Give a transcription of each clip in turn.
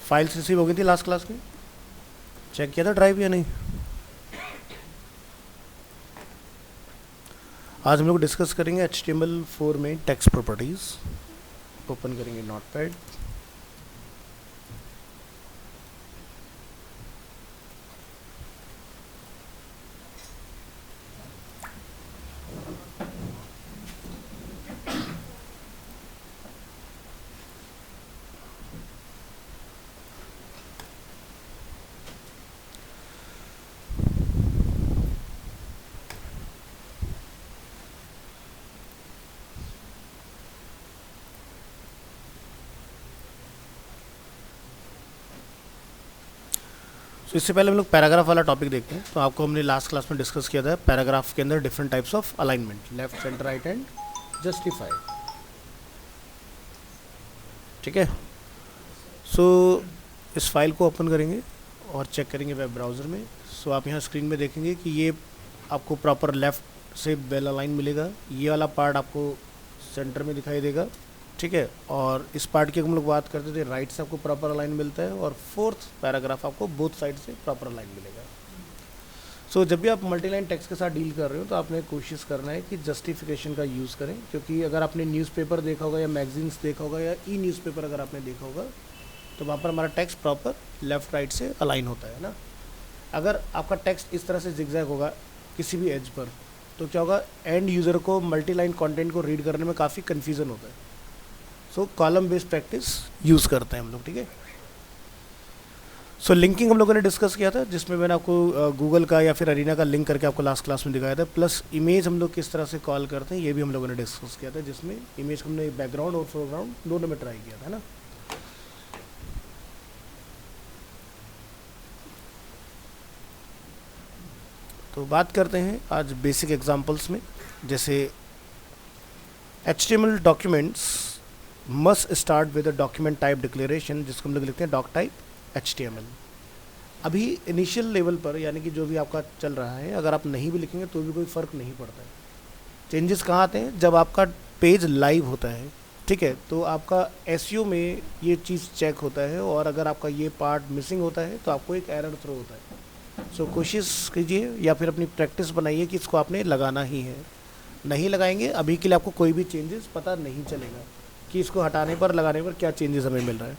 Files receive हो गई थी लास्ट क्लास में, चेक किया था ड्राइव या नहीं? आज हम लोग डिस्कस करेंगे HTML4 में टेक्स्ट प्रॉपर्टीज। ओपन करेंगे नोटपैड। तो इससे पहले हम लोग पैराग्राफ वाला टॉपिक देखते हैं। तो आपको हमने लास्ट क्लास में डिस्कस किया था पैराग्राफ के अंदर different types of alignment, left, centre, right and justify. ठीक है। सो इस फाइल को ओपन करेंगे और चेक करेंगे वेब ब्राउज़र में। सो आप यहाँ स्क्रीन में देखेंगे कि ये आपको प्रॉपर लेफ़्ट से वेल अलाइन मिलेगा, ये वाला पार्ट आपको सेंटर में दिखाई देगा। ठीक है। और इस पार्ट की हम लोग बात करते थे, राइट से आपको प्रॉपर अलाइन मिलता है और फोर्थ पैराग्राफ आपको बोथ साइड से प्रॉपर अलाइन मिलेगा। सो जब भी आप मल्टीलाइन टेक्स्ट के साथ डील कर रहे हो तो आपने कोशिश करना है कि जस्टिफिकेशन का यूज़ करें, क्योंकि अगर आपने न्यूज़पेपर देखा होगा या मैगजीन्स देखा होगा या ई न्यूज़पेपर अगर आपने देखा होगा तो वहाँ पर हमारा टेक्स्ट प्रॉपर लेफ़्ट राइट से अलाइन होता है ना। अगर आपका टेक्स्ट इस तरह से जिगजैग होगा किसी भी एज पर तो क्या होगा, एंड यूज़र को मल्टीलाइन कंटेंट को रीड करने में काफ़ी कन्फ्यूज़न होता है। सो कॉलम बेस्ड प्रैक्टिस यूज़ करते हैं हम लोग। ठीक है। सो लिंकिंग हम लोगों ने डिस्कस किया था, जिसमें मैंने आपको गूगल का या फिर अरीना का लिंक करके आपको लास्ट क्लास में दिखाया था। प्लस इमेज हम लोग किस तरह से कॉल करते हैं ये भी हम लोगों ने डिस्कस किया था, जिसमें इमेज को हमने बैकग्राउंड और फोरग्राउंड दोनों में ट्राई किया था ना। तो बात करते हैं आज बेसिक एग्जांपल्स में। जैसे HTML documents must start with a document type declaration, जिसको हम लोग लिखते हैं डॉक टाइप HTML। अभी इनिशियल लेवल पर यानी कि जो भी आपका चल रहा है, अगर आप नहीं भी लिखेंगे तो भी कोई फ़र्क नहीं पड़ता है। चेंजेस कहाँ आते हैं, जब आपका पेज लाइव होता है। ठीक है। तो आपका SEO में ये चीज़ चेक होता है और अगर आपका ये पार्ट मिसिंग होता है तो आपको एक एरर थ्रो होता है। सो कोशिश कीजिए या फिर अपनी प्रैक्टिस बनाइए कि इसको आपने लगाना ही है। नहीं लगाएंगे अभी के लिए आपको कोई भी चेंजेस पता नहीं चलेगा कि इसको हटाने पर लगाने पर क्या चेंजेस हमें मिल रहा है।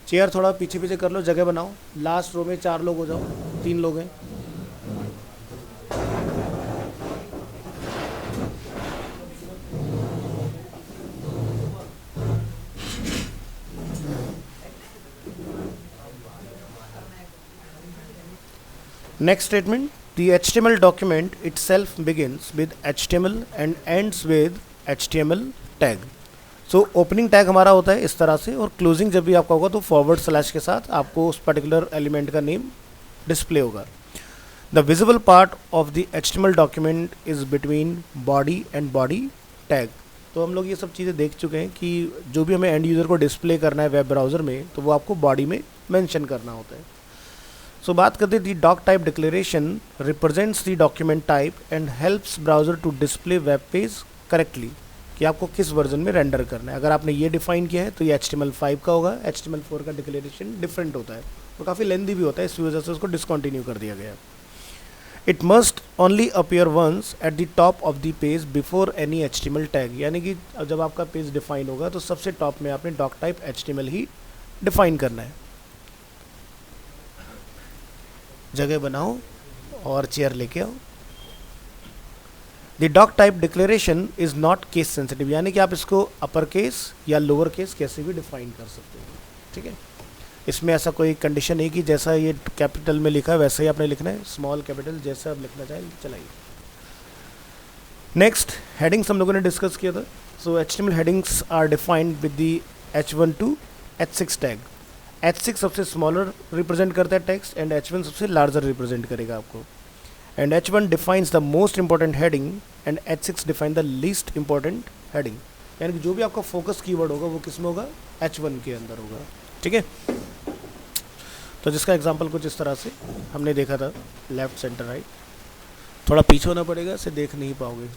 चेयर थोड़ा पीछे पीछे कर लो, जगह बनाओ। लास्ट रो में 4 लोग हो जाओ, 3 लोग हैं। Next statement, the HTML document itself begins with HTML and ends with HTML tag। So opening tag हमारा होता है इस तरह से, और क्लोजिंग जब भी आपका होगा तो फॉरवर्ड स्लैश के साथ आपको उस पर्टिकुलर एलिमेंट का नेम डिस्प्ले होगा। The visible part of the HTML document is between body and body tag. तो हम लोग ये सब चीज़ें देख चुके हैं कि जो भी हमें एंड यूज़र को डिस्प्ले करना है वेब ब्राउज़र में तो वो आपको बॉडी में मेंशन करना होता है। सो बात करते हैं, the doc type declaration represents the document type and helps browser to display web page correctly, कि आपको किस वर्जन में रेंडर करना है। अगर आपने ये डिफाइन किया है तो ये HTML5 का होगा। HTML4 का डिक्लेरेशन डिफरेंट होता है, वो काफ़ी लेंदी भी होता है, इस वजह से उसको डिसकंटिन्यू कर दिया गया। It must only appear once at the top of the page before any HTML tag, यानी कि जब आपका पेज डिफाइन होगा तो सबसे टॉप में आपने डॉक टाइप HTML ही डिफाइन करना है। जगह बनाओ और चेयर लेके आओ। The doc type declaration is not case sensitive, यानी कि आप इसको अपर केस या लोअर केस कैसे भी डिफाइन कर सकते हो। ठीक है। इसमें ऐसा कोई कंडीशन नहीं कि जैसा ये कैपिटल में लिखा है वैसा ही आपने लिखना है, स्मॉल कैपिटल जैसा आप लिखना चाहें चलाइए। नेक्स्ट, हेडिंग्स हम लोगों ने डिस्कस किया था। So HTML headings are defined with the H1 to H6 tag. H6 सबसे स्मॉलर रिप्रेजेंट करता है टेक्स्ट एंड H1 सबसे लार्जर रिप्रेजेंट करेगा आपको। And H1 defines the most important heading and H6 define the least important heading, यानी कि जो भी आपका फोकस कीवर्ड होगा वो किस में होगा, H1 के अंदर होगा। ठीक है। तो जिसका एग्जांपल कुछ इस तरह से हमने देखा था, लेफ्ट सेंटर राइट। थोड़ा पीछे होना पड़ेगा, इसे देख नहीं पाओगे।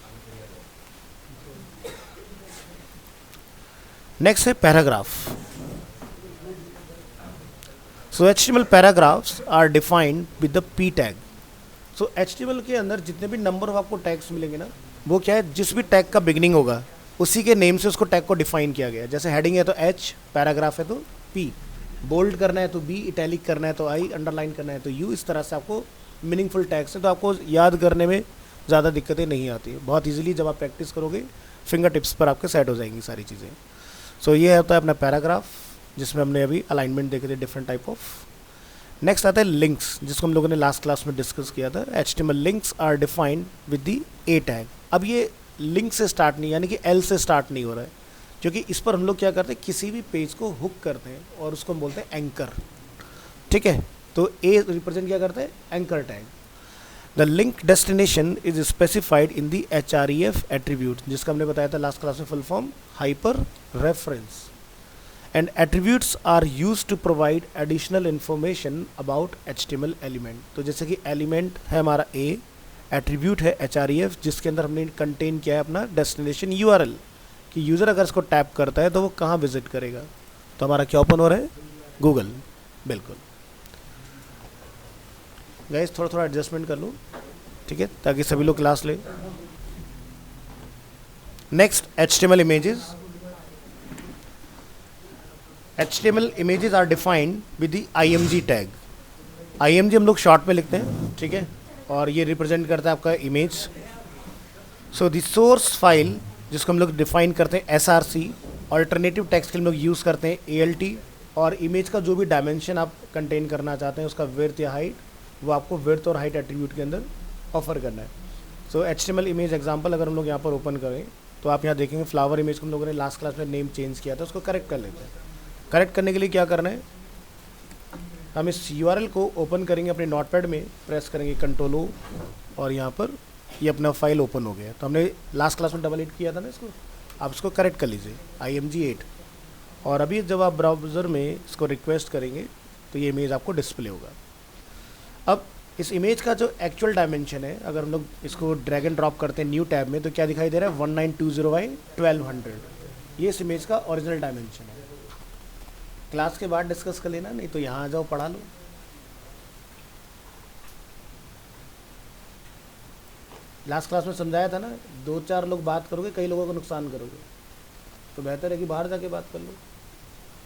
नेक्स्ट है paragraph. So HTML paragraphs are defined with the P tag. So HTML के अंदर जितने भी नंबर ऑफ आपको टैग्स मिलेंगे ना, वो क्या है, जिस भी टैग का बिगनिंग होगा उसी के नेम से उसको टैग को डिफाइन किया गया है। जैसे हेडिंग है तो H, पैराग्राफ है तो P, बोल्ड करना है तो B, इटैलिक करना है तो I, अंडरलाइन करना है तो U। इस तरह से आपको मीनिंगफुल टैग्स है, तो आपको याद करने में ज़्यादा दिक्कतें नहीं आती है। बहुत ईजिली जब आप प्रैक्टिस करोगे फिंगर टिप्स पर आपके सेट हो जाएंगी सारी चीज़ें। सो ये होता है अपना पैराग्राफ, जिसमें हमने अभी अलाइनमेंट देखे थे डिफरेंट टाइप ऑफ। नेक्स्ट आता है लिंक्स, जिसको हम लोगों ने लास्ट क्लास में डिस्कस किया था। HTML links are defined with the A tag. अब ये लिंक से स्टार्ट नहीं, यानी कि L से स्टार्ट नहीं हो रहा है, क्योंकि इस पर हम लोग क्या करते हैं, किसी भी पेज को हुक करते हैं और उसको हम बोलते हैं एंकर। ठीक है, तो A रिप्रेजेंट क्या करता है, anchor tag. The link destination is specified in the href attribute, जिसका हमने बताया था लास्ट क्लास में, full form hyper reference. And attributes are use to provide additional information about HTML element. तो जैसे कि एलिमेंट है हमारा A, एट्रीब्यूट है href, जिसके अंदर हमने कंटेन किया है अपना डेस्टिनेशन URL, कि यूज़र अगर इसको टैप करता है तो वो कहाँ विजिट करेगा। तो हमारा क्या ओपन हो रहा है, गूगल। बिल्कुल गाइस, थोड़ा थोड़ा एडजस्टमेंट कर लो, ठीक है, ताकि सभी लोग क्लास ले। Next, HTML images. HTML images are defined with the IMG tag. IMG हम लोग शॉर्ट में लिखते हैं, ठीक है, और ये रिप्रेजेंट करता है आपका image. So the source file, जिसको हम लोग डिफाइन करते हैं SRC, ऑल्टरनेटिव टेक्स्ट के हम लोग यूज़ करते हैं ALT, और इमेज का जो भी डायमेंशन आप कंटेन करना चाहते हैं, उसका विड्थ या हाइट, वो आपको विड्थ और हाइट एट्रीब्यूट के अंदर ऑफर करना है। सो HTML इमेज एग्जांपल अगर हम लोग यहाँ पर ओपन करें तो आप यहाँ देखेंगे फ्लावर इमेज को हम लोगों ने लास्ट क्लास में नेम चेंज किया था, उसको करेक्ट कर लेते हैं। करेक्ट करने के लिए क्या करना है, हम इस URL को ओपन करेंगे अपने नोटपैड में, प्रेस करेंगे Ctrl+O, और यहाँ पर ये अपना फाइल ओपन हो गया। तो हमने लास्ट क्लास में डबल हिट किया था ना इसको, आप इसको करेक्ट कर लीजिए IMG 8, और अभी जब आप ब्राउज़र में इसको रिक्वेस्ट करेंगे तो ये इमेज आपको डिस्प्ले होगा। अब इस इमेज का जो एक्चुअल डायमेंशन है, अगर हम लोग इसको ड्रैग एंड ड्रॉप करते हैं न्यू टैब में, तो क्या दिखाई दे रहा है, 1920x1200। ये इस इमेज का ओरिजिनल डायमेंशन है। क्लास के बाद डिस्कस कर लेना, नहीं तो यहाँ आ जाओ पढ़ा लो। लास्ट क्लास में समझाया था ना, 2-4 लोग बात करोगे, कई लोगों को नुकसान करोगे, तो बेहतर है कि बाहर जाके बात कर लो।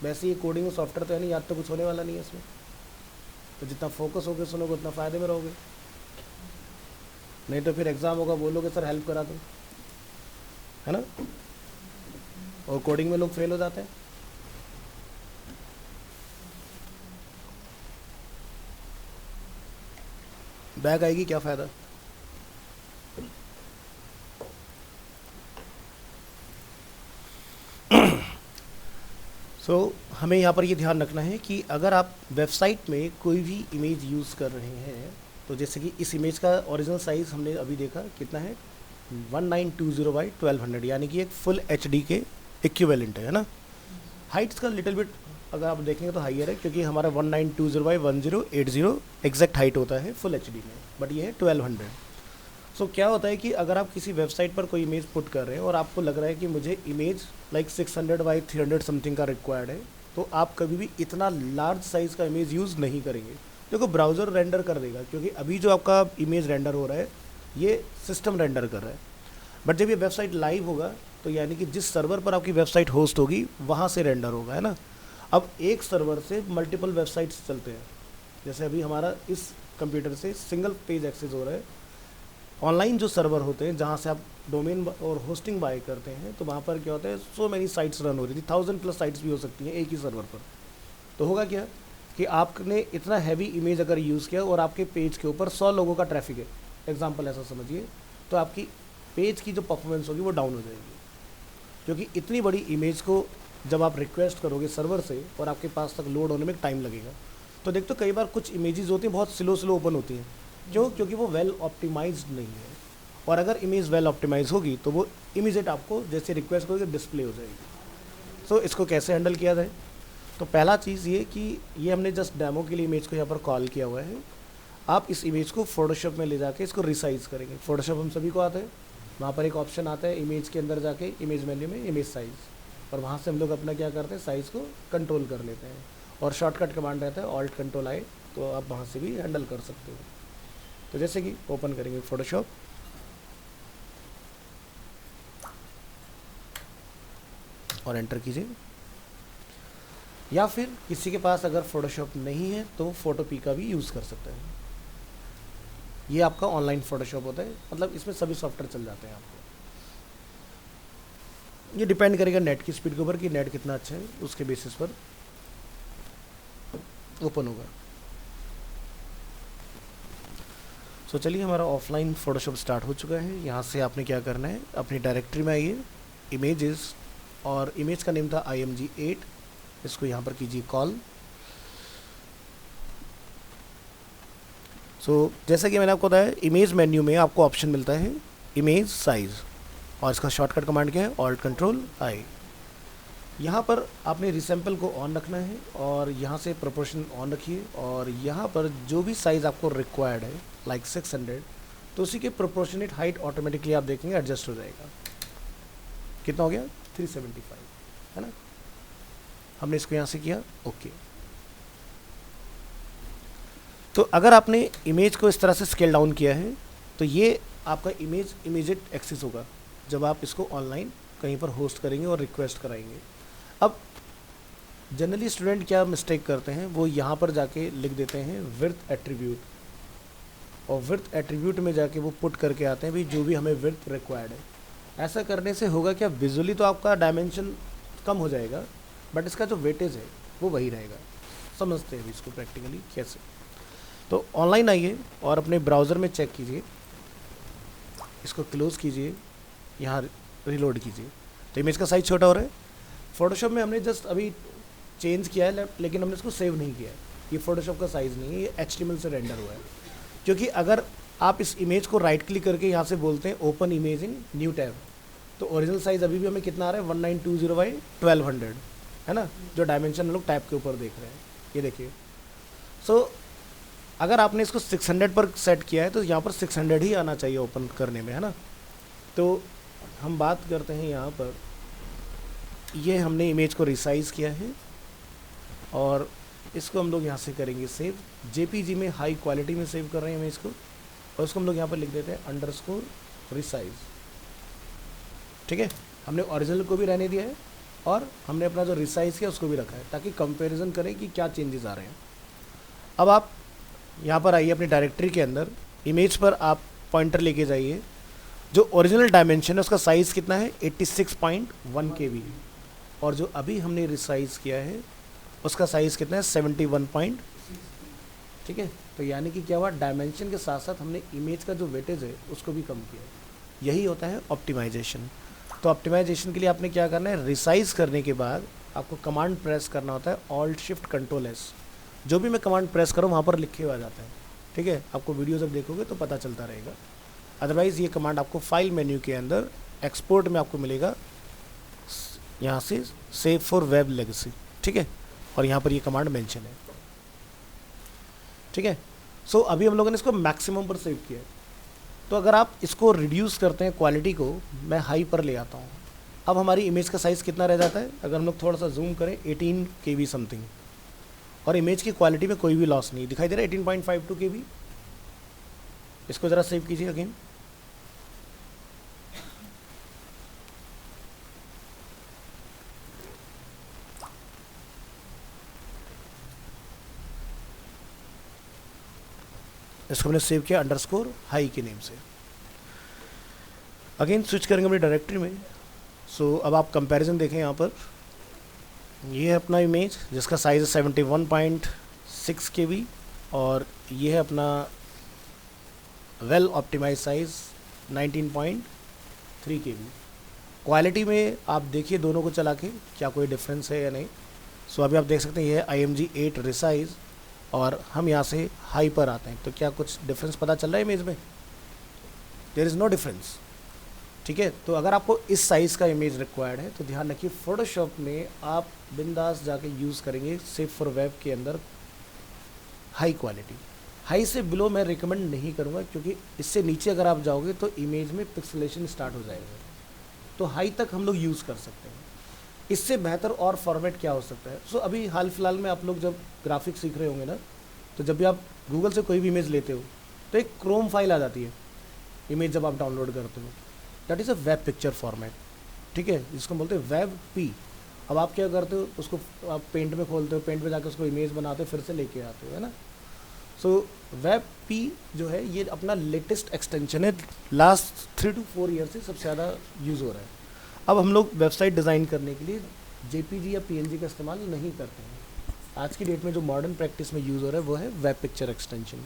वैसे ये कोडिंग और सॉफ्टवेयर तो है नहीं, याद तो कुछ होने वाला नहीं है इसमें, तो जितना फोकस होकर सुनोगे उतना फ़ायदे में रहोगे। नहीं तो फिर एग्ज़ाम होगा, बोलोगे सर हेल्प करा दो, है ना, और कोडिंग में लोग फेल हो जाते हैं। बैग आएगी क्या फ़ायदा। सो हमें यहाँ पर ये ध्यान रखना है कि अगर आप वेबसाइट में कोई भी इमेज यूज़ कर रहे हैं, तो जैसे कि इस इमेज का ओरिजिनल साइज़ हमने अभी देखा कितना है, 1920x1200, यानी कि एक फुल HD के इक्विवेलेंट है ना। हाइट्स का लिटिल बिट अगर आप देखेंगे तो हाइयर है, क्योंकि हमारा 1920x1080 एग्जैक्ट हाइट होता है फुल HD में, बट ये है 1200। सो क्या होता है कि अगर आप किसी वेबसाइट पर कोई इमेज पुट कर रहे हैं और आपको लग रहा है कि मुझे इमेज लाइक 600x300 समथिंग का रिक्वायर्ड है, तो आप कभी भी इतना लार्ज साइज़ का इमेज यूज़ नहीं करेंगे। देखो ब्राउज़र रेंडर कर देगा, क्योंकि अभी जो आपका इमेज रेंडर हो रहा है ये सिस्टम रेंडर कर रहा है, बट जब ये वेबसाइट लाइव होगा तो यानी कि जिस सर्वर पर आपकी वेबसाइट होस्ट होगी वहाँ से रेंडर होगा, है ना। अब एक सर्वर से मल्टीपल वेबसाइट्स चलते हैं, जैसे अभी हमारा इस कंप्यूटर से सिंगल पेज एक्सेस हो रहा है। ऑनलाइन जो सर्वर होते हैं जहाँ से आप डोमेन और होस्टिंग बाय करते हैं, तो वहाँ पर क्या होता है, सो मैनी साइट्स रन हो रही थी, 1000+ साइट्स भी हो सकती हैं एक ही सर्वर पर। तो होगा क्या कि आपने इतना हैवी इमेज अगर यूज़ किया और आपके पेज के ऊपर 100 लोगों का ट्रैफिक है, एग्जाम्पल ऐसा समझिए, तो आपकी पेज की जो परफॉर्मेंस होगी वो डाउन हो जाएगी, क्योंकि इतनी बड़ी इमेज को जब आप रिक्वेस्ट करोगे सर्वर से और आपके पास तक लोड होने में टाइम लगेगा। तो देखते कई बार कुछ इमेजेस होती हैं बहुत स्लो ओपन होती हैं, क्योंकि वो वेल ऑप्टिमाइज्ड नहीं है, और अगर इमेज वेल ऑप्टिमाइज होगी तो वो इमीडिएट आपको जैसे रिक्वेस्ट करोगे डिस्प्ले हो जाएगी। सो इसको कैसे हैंडल किया जाए, तो पहला चीज़ ये कि ये हमने जस्ट डेमो के लिए इमेज को यहाँ पर कॉल किया हुआ है। आप इस इमेज को फोटोशॉप में ले जाके इसको रिसाइज करेंगे। फोटोशॉप हम सभी को आता है, वहाँ पर एक ऑप्शन आता है इमेज के अंदर जाके इमेज मेन्यू में इमेज साइज़, और वहाँ से हम लोग अपना क्या करते हैं, साइज़ को कंट्रोल कर लेते हैं। और शॉर्टकट कमांड रहता है ऑल्ट कंट्रोल आई, तो आप वहाँ से भी हैंडल कर सकते हो। तो जैसे कि ओपन करेंगे फोटोशॉप, और एंटर कीजिए, या फिर किसी के पास अगर फोटोशॉप नहीं है तो फोटोपी का भी यूज़ कर सकते हैं। ये आपका ऑनलाइन फोटोशॉप होता है, मतलब इसमें सभी सॉफ्टवेयर चल जाते हैं आपको। ये डिपेंड करेगा नेट की स्पीड के ऊपर कि नेट कितना अच्छा है, उसके बेसिस पर ओपन होगा। सो चलिए, हमारा ऑफलाइन फोटोशॉप स्टार्ट हो चुका है। यहाँ से आपने क्या करना है, अपनी डायरेक्टरी में आइए, इमेजेस, और इमेज का नेम था img8, इसको यहाँ पर कीजिए कॉल। सो जैसा कि मैंने आपको बताया, इमेज मेन्यू में आपको ऑप्शन मिलता है इमेज साइज़, और इसका शॉर्टकट कमांड क्या है, ऑल्ट कंट्रोल आई। यहाँ पर आपने रिसैम्पल को ऑन रखना है, और यहाँ से प्रोपोर्शन ऑन रखिए, और यहाँ पर जो भी साइज़ आपको रिक्वायर्ड है लाइक 600, तो उसी के प्रोपोर्शनेट हाइट ऑटोमेटिकली आप देखेंगे एडजस्ट हो जाएगा। कितना हो गया, 375, है ना। हमने इसको यहाँ से किया ओके। तो अगर आपने इमेज को इस तरह से स्केल डाउन किया है, तो ये आपका इमेज इमीडिएट एक्सेस होगा जब आप इसको ऑनलाइन कहीं पर होस्ट करेंगे और रिक्वेस्ट कराएंगे। अब जनरली स्टूडेंट क्या मिस्टेक करते हैं, वो यहाँ पर जाके लिख देते हैं विड्थ एट्रीब्यूट, और विड्थ एट्रीब्यूट में जाके वो पुट करके आते हैं भाई जो भी हमें विड्थ रिक्वायर्ड है। ऐसा करने से होगा क्या, विजुअली तो आपका डायमेंशन कम हो जाएगा, बट इसका जो वेटेज है वो वही रहेगा। समझते हैं इसको प्रैक्टिकली कैसे। तो ऑनलाइन आइए और अपने ब्राउज़र में चेक कीजिए, इसको क्लोज़ कीजिए, यहाँ रिलोड कीजिए, तो इमेज का साइज़ छोटा हो रहा है। फोटोशॉप में हमने जस्ट अभी चेंज किया है, लेकिन हमने इसको सेव नहीं किया है। ये फोटोशॉप का साइज़ नहीं है, ये HTML से रेंडर हुआ है। क्योंकि अगर आप इस इमेज को राइट क्लिक करके यहाँ से बोलते हैं open image in new tab, तो ओरिजिनल साइज़ अभी भी हमें कितना आ रहा है, 1920x1200, है ना, जो डायमेंशन हम लोग टैब के ऊपर देख रहे हैं, ये देखिए। सो अगर आपने इसको 600 पर सेट किया है, तो यहाँ पर 600 ही आना चाहिए ओपन करने में, है ना। तो हम बात करते हैं यहाँ पर, ये हमने इमेज को रिसाइज़ किया है, और इसको हम लोग यहाँ से करेंगे सेव। JPG में हाई क्वालिटी में सेव कर रहे हैं इमेज को, और उसको हम लोग यहाँ पर लिख देते हैं अंडरस्कोर रिसाइज। ठीक है, हमने ओरिजिनल को भी रहने दिया है, और हमने अपना जो रिसाइज किया उसको भी रखा है, ताकि कंपैरिजन करें कि क्या चेंजेस आ रहे हैं। अब आप यहाँ पर आइए अपनी डायरेक्टरी के अंदर, इमेज पर आप पॉइंटर लेके जाइए, जो ओरिजिनल डायमेंशन है उसका साइज़ कितना है, 86.1 KB, और जो अभी हमने रिसाइज किया है उसका साइज़ कितना है, 71. ठीक है, तो यानी कि क्या हुआ, डायमेंशन के साथ साथ हमने इमेज का जो वेटेज है उसको भी कम किया है। यही होता है ऑप्टिमाइजेशन। तो ऑप्टिमाइजेशन के लिए आपने क्या करना है, रिसाइज करने के बाद आपको कमांड प्रेस करना होता है ऑल्ट शिफ्ट कंट्रोल एस। जो भी मैं कमांड प्रेस करूँ वहाँ पर लिखे हुआ जाता है। ठीक है, आपको वीडियो जब देखोगे तो पता चलता रहेगा। अदरवाइज़ ये कमांड आपको फाइल मेन्यू के अंदर एक्सपोर्ट में आपको मिलेगा, यहाँ से सेव फॉर वेब लेगेसी। ठीक है, और यहाँ पर ये कमांड मेंशन है। ठीक है, सो अभी हम लोगों ने इसको मैक्सिमम पर सेव किया है। तो अगर आप इसको रिड्यूस करते हैं क्वालिटी को, मैं हाई पर ले आता हूँ, अब हमारी इमेज का साइज़ कितना रह जाता है, अगर हम लोग थोड़ा सा जूम करें 18 KB समथिंग, और इमेज की क्वालिटी में कोई भी लॉस नहीं दिखाई दे रहा है, 18.52 KB। इसको ज़रा सेव कीजिए अगेन। इसको हमने सेव किया अंडरस्कोर हाई के नेम से। अगेन स्विच करेंगे अपनी डायरेक्टरी में। सो अब आप कंपैरिजन देखें, यहाँ पर ये है अपना इमेज जिसका साइज़ है 71.6 KB, और ये है अपना well optimise size 19.3 KB। Quality में आप देखिए दोनों को चला के क्या कोई डिफरेंस है या नहीं। सो अभी आप देख सकते हैं ये है img8 रिसाइज, और हम यहाँ से हाई पर आते हैं, तो क्या कुछ डिफरेंस पता चल रहा है इमेज में? There is no difference. ठीक है, तो अगर आपको इस साइज़ का इमेज रिक्वायर्ड है तो ध्यान रखिए, फोटोशॉप में आप बिंदास जाके यूज़ करेंगे सेव फॉर वेब के अंदर हाई क्वालिटी। हाई से बिलो मैं रिकमेंड नहीं करूँगा, क्योंकि इससे नीचे अगर आप जाओगे तो इमेज में पिक्सेलेशन स्टार्ट हो जाएगा। तो हाई तक हम लोग यूज़ कर सकते हैं। इससे बेहतर और फॉर्मेट क्या हो सकता है? सो अभी हाल फिलहाल में आप लोग जब ग्राफिक सीख रहे होंगे ना, तो जब भी आप गूगल से कोई भी इमेज लेते हो तो एक क्रोम फाइल आ जाती है इमेज जब आप डाउनलोड करते हो, that is a web picture format, ठीक है, जिसको बोलते हैं वेब पी। अब आप क्या करते हो, उसको आप पेंट में खोलते हो, पेंट में जाकर उसको इमेज बनाते हो, फिर से लेके आते हो, है ना। सो वेब पी जो है ये अपना लेटेस्ट एक्सटेंशन है, लास्ट 3 to 4 ईयर से सबसे ज़्यादा यूज़ हो रहा है। अब हम लोग वेबसाइट डिज़ाइन करने के लिए जेपीजी या पीएनजी का इस्तेमाल नहीं करते हैं। आज की डेट में जो मॉडर्न प्रैक्टिस में यूज़ हो रहा है वो है वेब पिक्चर एक्सटेंशन।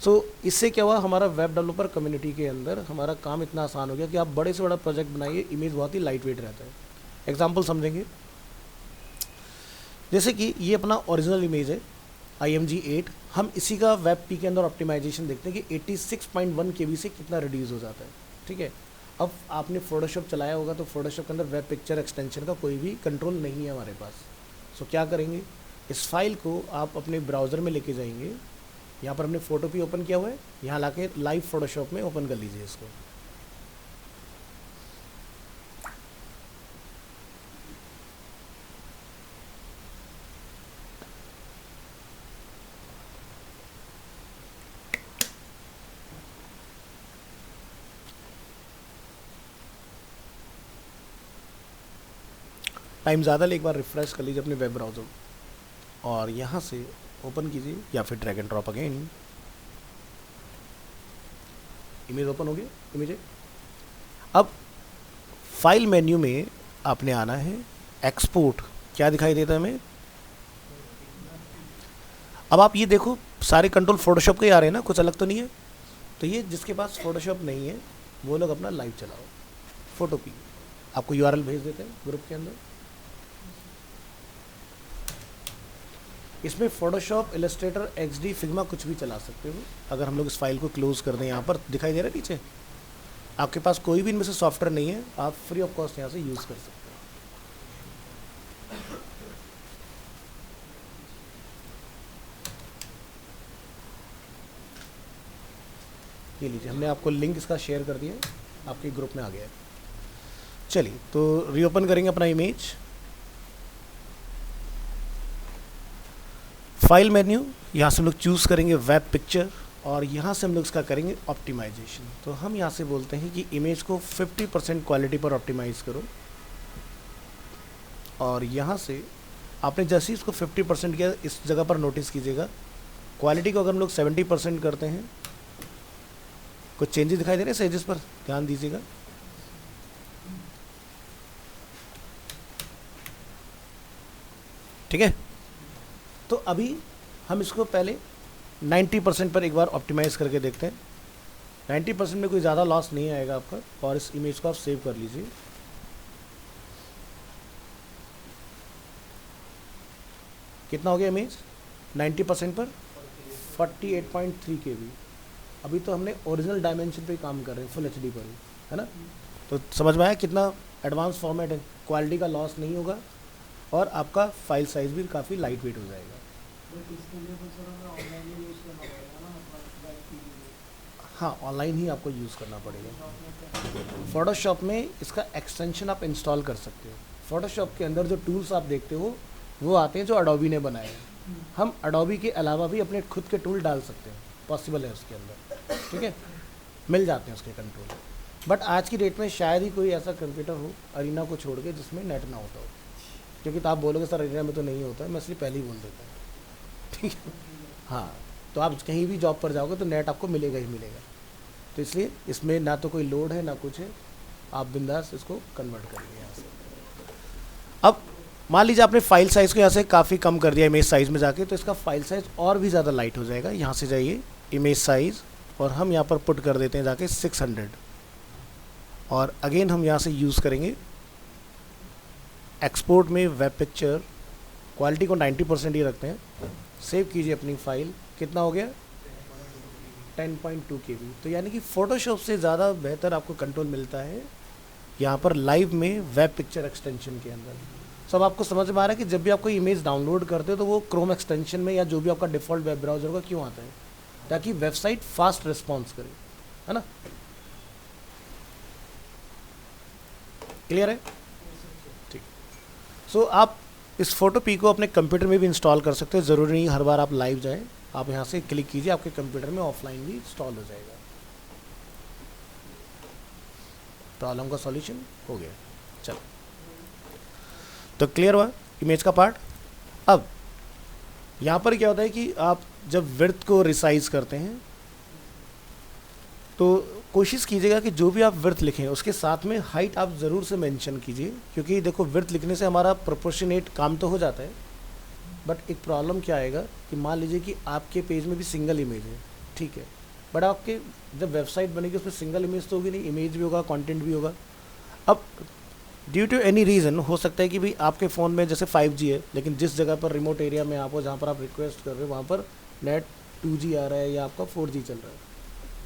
सो इससे क्या हुआ, हमारा वेब डेवलपर कम्युनिटी के अंदर हमारा काम इतना आसान हो गया कि आप बड़े से बड़ा प्रोजेक्ट बनाइए, इमेज बहुत ही लाइट वेट रहता है। एग्जाम्पल समझेंगे, जैसे कि ये अपना ओरिजिनल इमेज है IMG8, हम इसी का वेब पी के अंदर ऑप्टिमाइजेशन देखते हैं कि 86.1 KB से कितना रिड्यूस हो जाता है, ठीक है। अब आपने फोटोशॉप चलाया होगा तो फोटोशॉप के अंदर वेब पिक्चर एक्सटेंशन का कोई भी कंट्रोल नहीं है हमारे पास। सो क्या करेंगे, इस फाइल को आप अपने ब्राउज़र में लेके जाएंगे, यहाँ पर हमने फोटो पी ओपन किया हुआ है, यहाँ लाके लाइव फोटोशॉप में ओपन कर लीजिए इसको। टाइम ज़्यादा ले, एक बार रिफ्रेश कर लीजिए अपने वेब ब्राउज़र और यहाँ से ओपन कीजिए या फिर drag and drop again. Image open हो गया, इमेज है। अब फाइल मेन्यू में आपने आना है, एक्सपोर्ट, क्या दिखाई देता है हमें। अब आप ये देखो सारे कंट्रोल फोटोशॉप के ही आ रहे हैं ना, कुछ अलग तो नहीं है। तो ये जिसके पास फोटोशॉप नहीं है वो लोग अपना लाइव चलाओ, फोटो पी, आपको URL भेज देते हैं ग्रुप के अंदर। इसमें फोटोशॉप, इलस्ट्रेटर, XD, फिग्मा कुछ भी चला सकते हो। अगर हम लोग इस फाइल को क्लोज कर दें, यहाँ पर दिखाई दे रहा है नीचे, आपके पास कोई भी इनमें से सॉफ्टवेयर नहीं है, आप फ्री ऑफ कॉस्ट यहाँ से यूज़ कर सकते हो। ये लीजिए, हमने आपको लिंक इसका शेयर कर दिया है, आपके ग्रुप में आ गया है। चलिए तो रीओपन करेंगे अपना इमेज, फाइल मेन्यू, यहाँ से हम लोग चूज़ करेंगे वेब पिक्चर और यहाँ से हम लोग इसका करेंगे ऑप्टिमाइजेशन। तो हम यहाँ से बोलते हैं कि इमेज को 50% क्वालिटी पर ऑप्टिमाइज़ करो, और यहाँ से आपने जैसे ही इसको 50% किया, इस जगह पर नोटिस कीजिएगा क्वालिटी को अगर हम लोग 70% करते हैं, कुछ चेंजेस दिखाई दे रहे हैं सेजेस पर, ध्यान दीजिएगा। ठीक है, तो अभी हम इसको पहले 90% पर एक बार ऑप्टिमाइज़ करके देखते हैं। 90% में कोई ज़्यादा लॉस नहीं आएगा आपका, और इस इमेज को आप सेव कर लीजिए। कितना हो गया इमेज 90% पर? 48.3 KB। अभी तो हमने ओरिजिनल डायमेंशन पे काम कर रहे हैं, फुल HD पर ही, है ना। तो समझ में आया कितना एडवांस फॉर्मेट है, क्वालिटी का लॉस नहीं होगा और आपका फाइल साइज भी काफ़ी लाइट वेट हो जाएगा। हाँ, ऑनलाइन ही आपको यूज़ करना पड़ेगा। फोटोशॉप में इसका एक्सटेंशन आप इंस्टॉल कर सकते हो। फोटोशॉप के अंदर जो टूल्स आप देखते हो वो आते हैं जो अडोबी ने बनाए हैं। हम अडोबी के अलावा भी अपने खुद के टूल डाल सकते हैं, पॉसिबल है उसके अंदर, ठीक है, मिल जाते हैं उसके कंट्रोल। बट आज की डेट में शायद ही कोई ऐसा कंप्यूटर हो अरीना को छोड़ के जिसमें नेट ना होता हो, क्योंकि तो आप बोलोगे सर अरीना में तो नहीं होता है, मैं इसलिए पहले ही बोल देता हूँ, ठीक है। हाँ, तो आप कहीं भी जॉब पर जाओगे तो नेट आपको मिलेगा ही मिलेगा, तो इसलिए इसमें ना तो कोई लोड है ना कुछ है, आप बिंदास इसको कन्वर्ट करिए यहाँ से। अब मान लीजिए आपने फाइल साइज़ को यहाँ से काफ़ी कम कर दिया इमेज साइज़ में जाके, तो इसका फाइल साइज़ और भी ज़्यादा लाइट हो जाएगा। यहाँ से जाइए इमेज साइज़ और हम यहाँ पर पुट कर देते हैं जाके 600, और अगेन हम यहाँ से यूज़ करेंगे एक्सपोर्ट में वेब पिक्चर, क्वालिटी को 90% ही रखते हैं। सेव कीजिए अपनी फाइल, कितना हो गया 10.2 KB। तो यानी कि फ़ोटोशॉप से ज़्यादा बेहतर आपको कंट्रोल मिलता है यहाँ पर लाइव में वेब पिक्चर एक्सटेंशन के अंदर। सब आपको समझ में आ रहा है कि जब भी आप कोई इमेज डाउनलोड करते हो तो वो क्रोम एक्सटेंशन में या जो भी आपका डिफ़ॉल्ट वेब ब्राउज़र का क्यों आता है, ताकि वेबसाइट फास्ट रिस्पॉन्स करे, है ना। क्लियर है? ठीक। सो आप इस फोटो पी को अपने कंप्यूटर में भी इंस्टॉल कर सकते हो, ज़रूरी नहीं हर बार आप लाइव जाएं, आप यहाँ से क्लिक कीजिए, आपके कंप्यूटर में ऑफलाइन भी इंस्टॉल हो जाएगा। प्रॉब्लम का सॉल्यूशन हो गया। चलो, तो क्लियर हुआ इमेज का पार्ट। अब यहाँ पर क्या होता है कि आप जब विड्थ को रिसाइज करते हैं तो कोशिश कीजिएगा कि जो भी आप विड्थ लिखें उसके साथ में हाइट आप ज़रूर से मेंशन कीजिए, क्योंकि देखो विड्थ लिखने से हमारा प्रोपोर्शनेट काम तो हो जाता है, बट एक प्रॉब्लम क्या आएगा कि मान लीजिए कि आपके पेज में भी सिंगल इमेज है, ठीक है, बट आपके जब वेबसाइट बनेगी उसमें सिंगल इमेज तो होगी नहीं, इमेज भी होगा, कंटेंट भी होगा। अब ड्यू टू एनी रीज़न हो सकता है कि भाई आपके फ़ोन में जैसे 5G है, लेकिन जिस जगह पर रिमोट एरिया में आप हो, जहाँ पर आप रिक्वेस्ट कर रहे हो वहाँ पर नेट 2G आ रहा है या आपका 4G चल रहा है,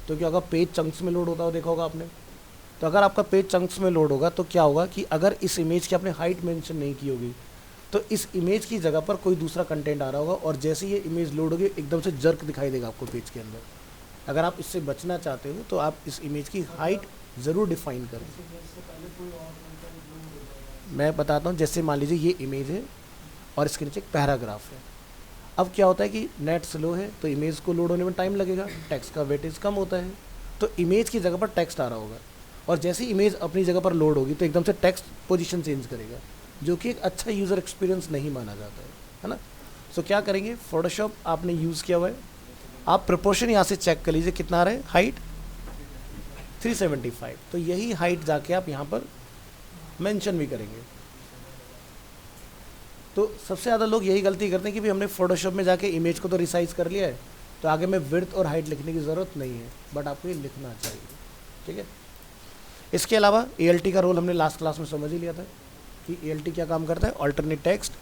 तो क्या होगा, पेज चंक्स में लोड होता हो, देखा होगा आपने। तो अगर आपका पेज चंक्स में लोड होगा तो क्या होगा कि अगर इस इमेज की आपने हाइट मेंशन नहीं की होगी तो इस इमेज की जगह पर कोई दूसरा कंटेंट आ रहा होगा, और जैसे ये इमेज लोड होगी एकदम से जर्क दिखाई देगा आपको पेज के अंदर। अगर आप इससे बचना चाहते हो तो आप इस इमेज की हाइट ज़रूर डिफाइन करें। मैं बताता हूँ, जैसे मान लीजिए ये इमेज है और इसके नीचे एक पैराग्राफ है। अब क्या होता है कि नेट स्लो है तो इमेज को लोड होने में टाइम लगेगा, टेक्स्ट का वेटेज कम होता है, तो इमेज की जगह पर टेक्स्ट आ रहा होगा, और जैसे ही इमेज अपनी जगह पर लोड होगी तो एकदम से टेक्स्ट पोजीशन चेंज करेगा, जो कि एक अच्छा यूज़र एक्सपीरियंस नहीं माना जाता है ना। सो क्या करेंगे, फोटोशॉप आपने यूज़ किया हुआ है, आप प्रोपोर्शन यहाँ से चेक कर लीजिए कितना आ रहा है, हाइट 375, तो यही हाइट जाके आप यहाँ पर मेंशन भी करेंगे। तो सबसे ज़्यादा लोग यही गलती करते हैं कि भाई हमने फोटोशॉप में जाके इमेज को तो रिसाइज कर लिया है, तो आगे में विड्थ और हाइट लिखने की ज़रूरत नहीं है, बट आपको ये लिखना चाहिए, ठीक है। इसके अलावा ALT का रोल हमने लास्ट क्लास में समझ ही लिया था कि ALT क्या काम करता है, अल्टरनेट टेक्स्ट,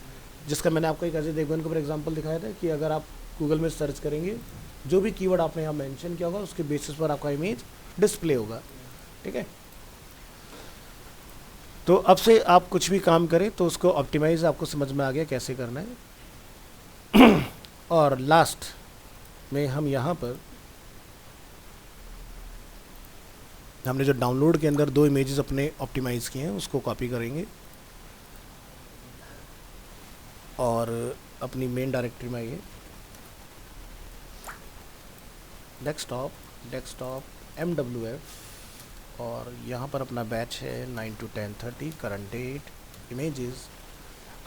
जिसका मैंने आपको एक अजय देवगन के ऊपर एग्जाम्पल दिखाया था कि अगर आप गूगल में सर्च करेंगे जो भी कीवर्ड आपने यहाँ मेंशन किया होगा उसके बेसिस पर आपका इमेज डिस्प्ले होगा, ठीक है। तो अब से आप कुछ भी काम करें तो उसको ऑप्टिमाइज आपको समझ में आ गया कैसे करना है। और लास्ट में हम यहाँ पर हमने जो डाउनलोड के अंदर 2 इमेजेस अपने ऑप्टिमाइज किए हैं उसको कॉपी करेंगे और अपनी मेन डायरेक्टरी में आइए, डेस्कटॉप MWF, और यहाँ पर अपना बैच है 9 to 10:30, current date, images,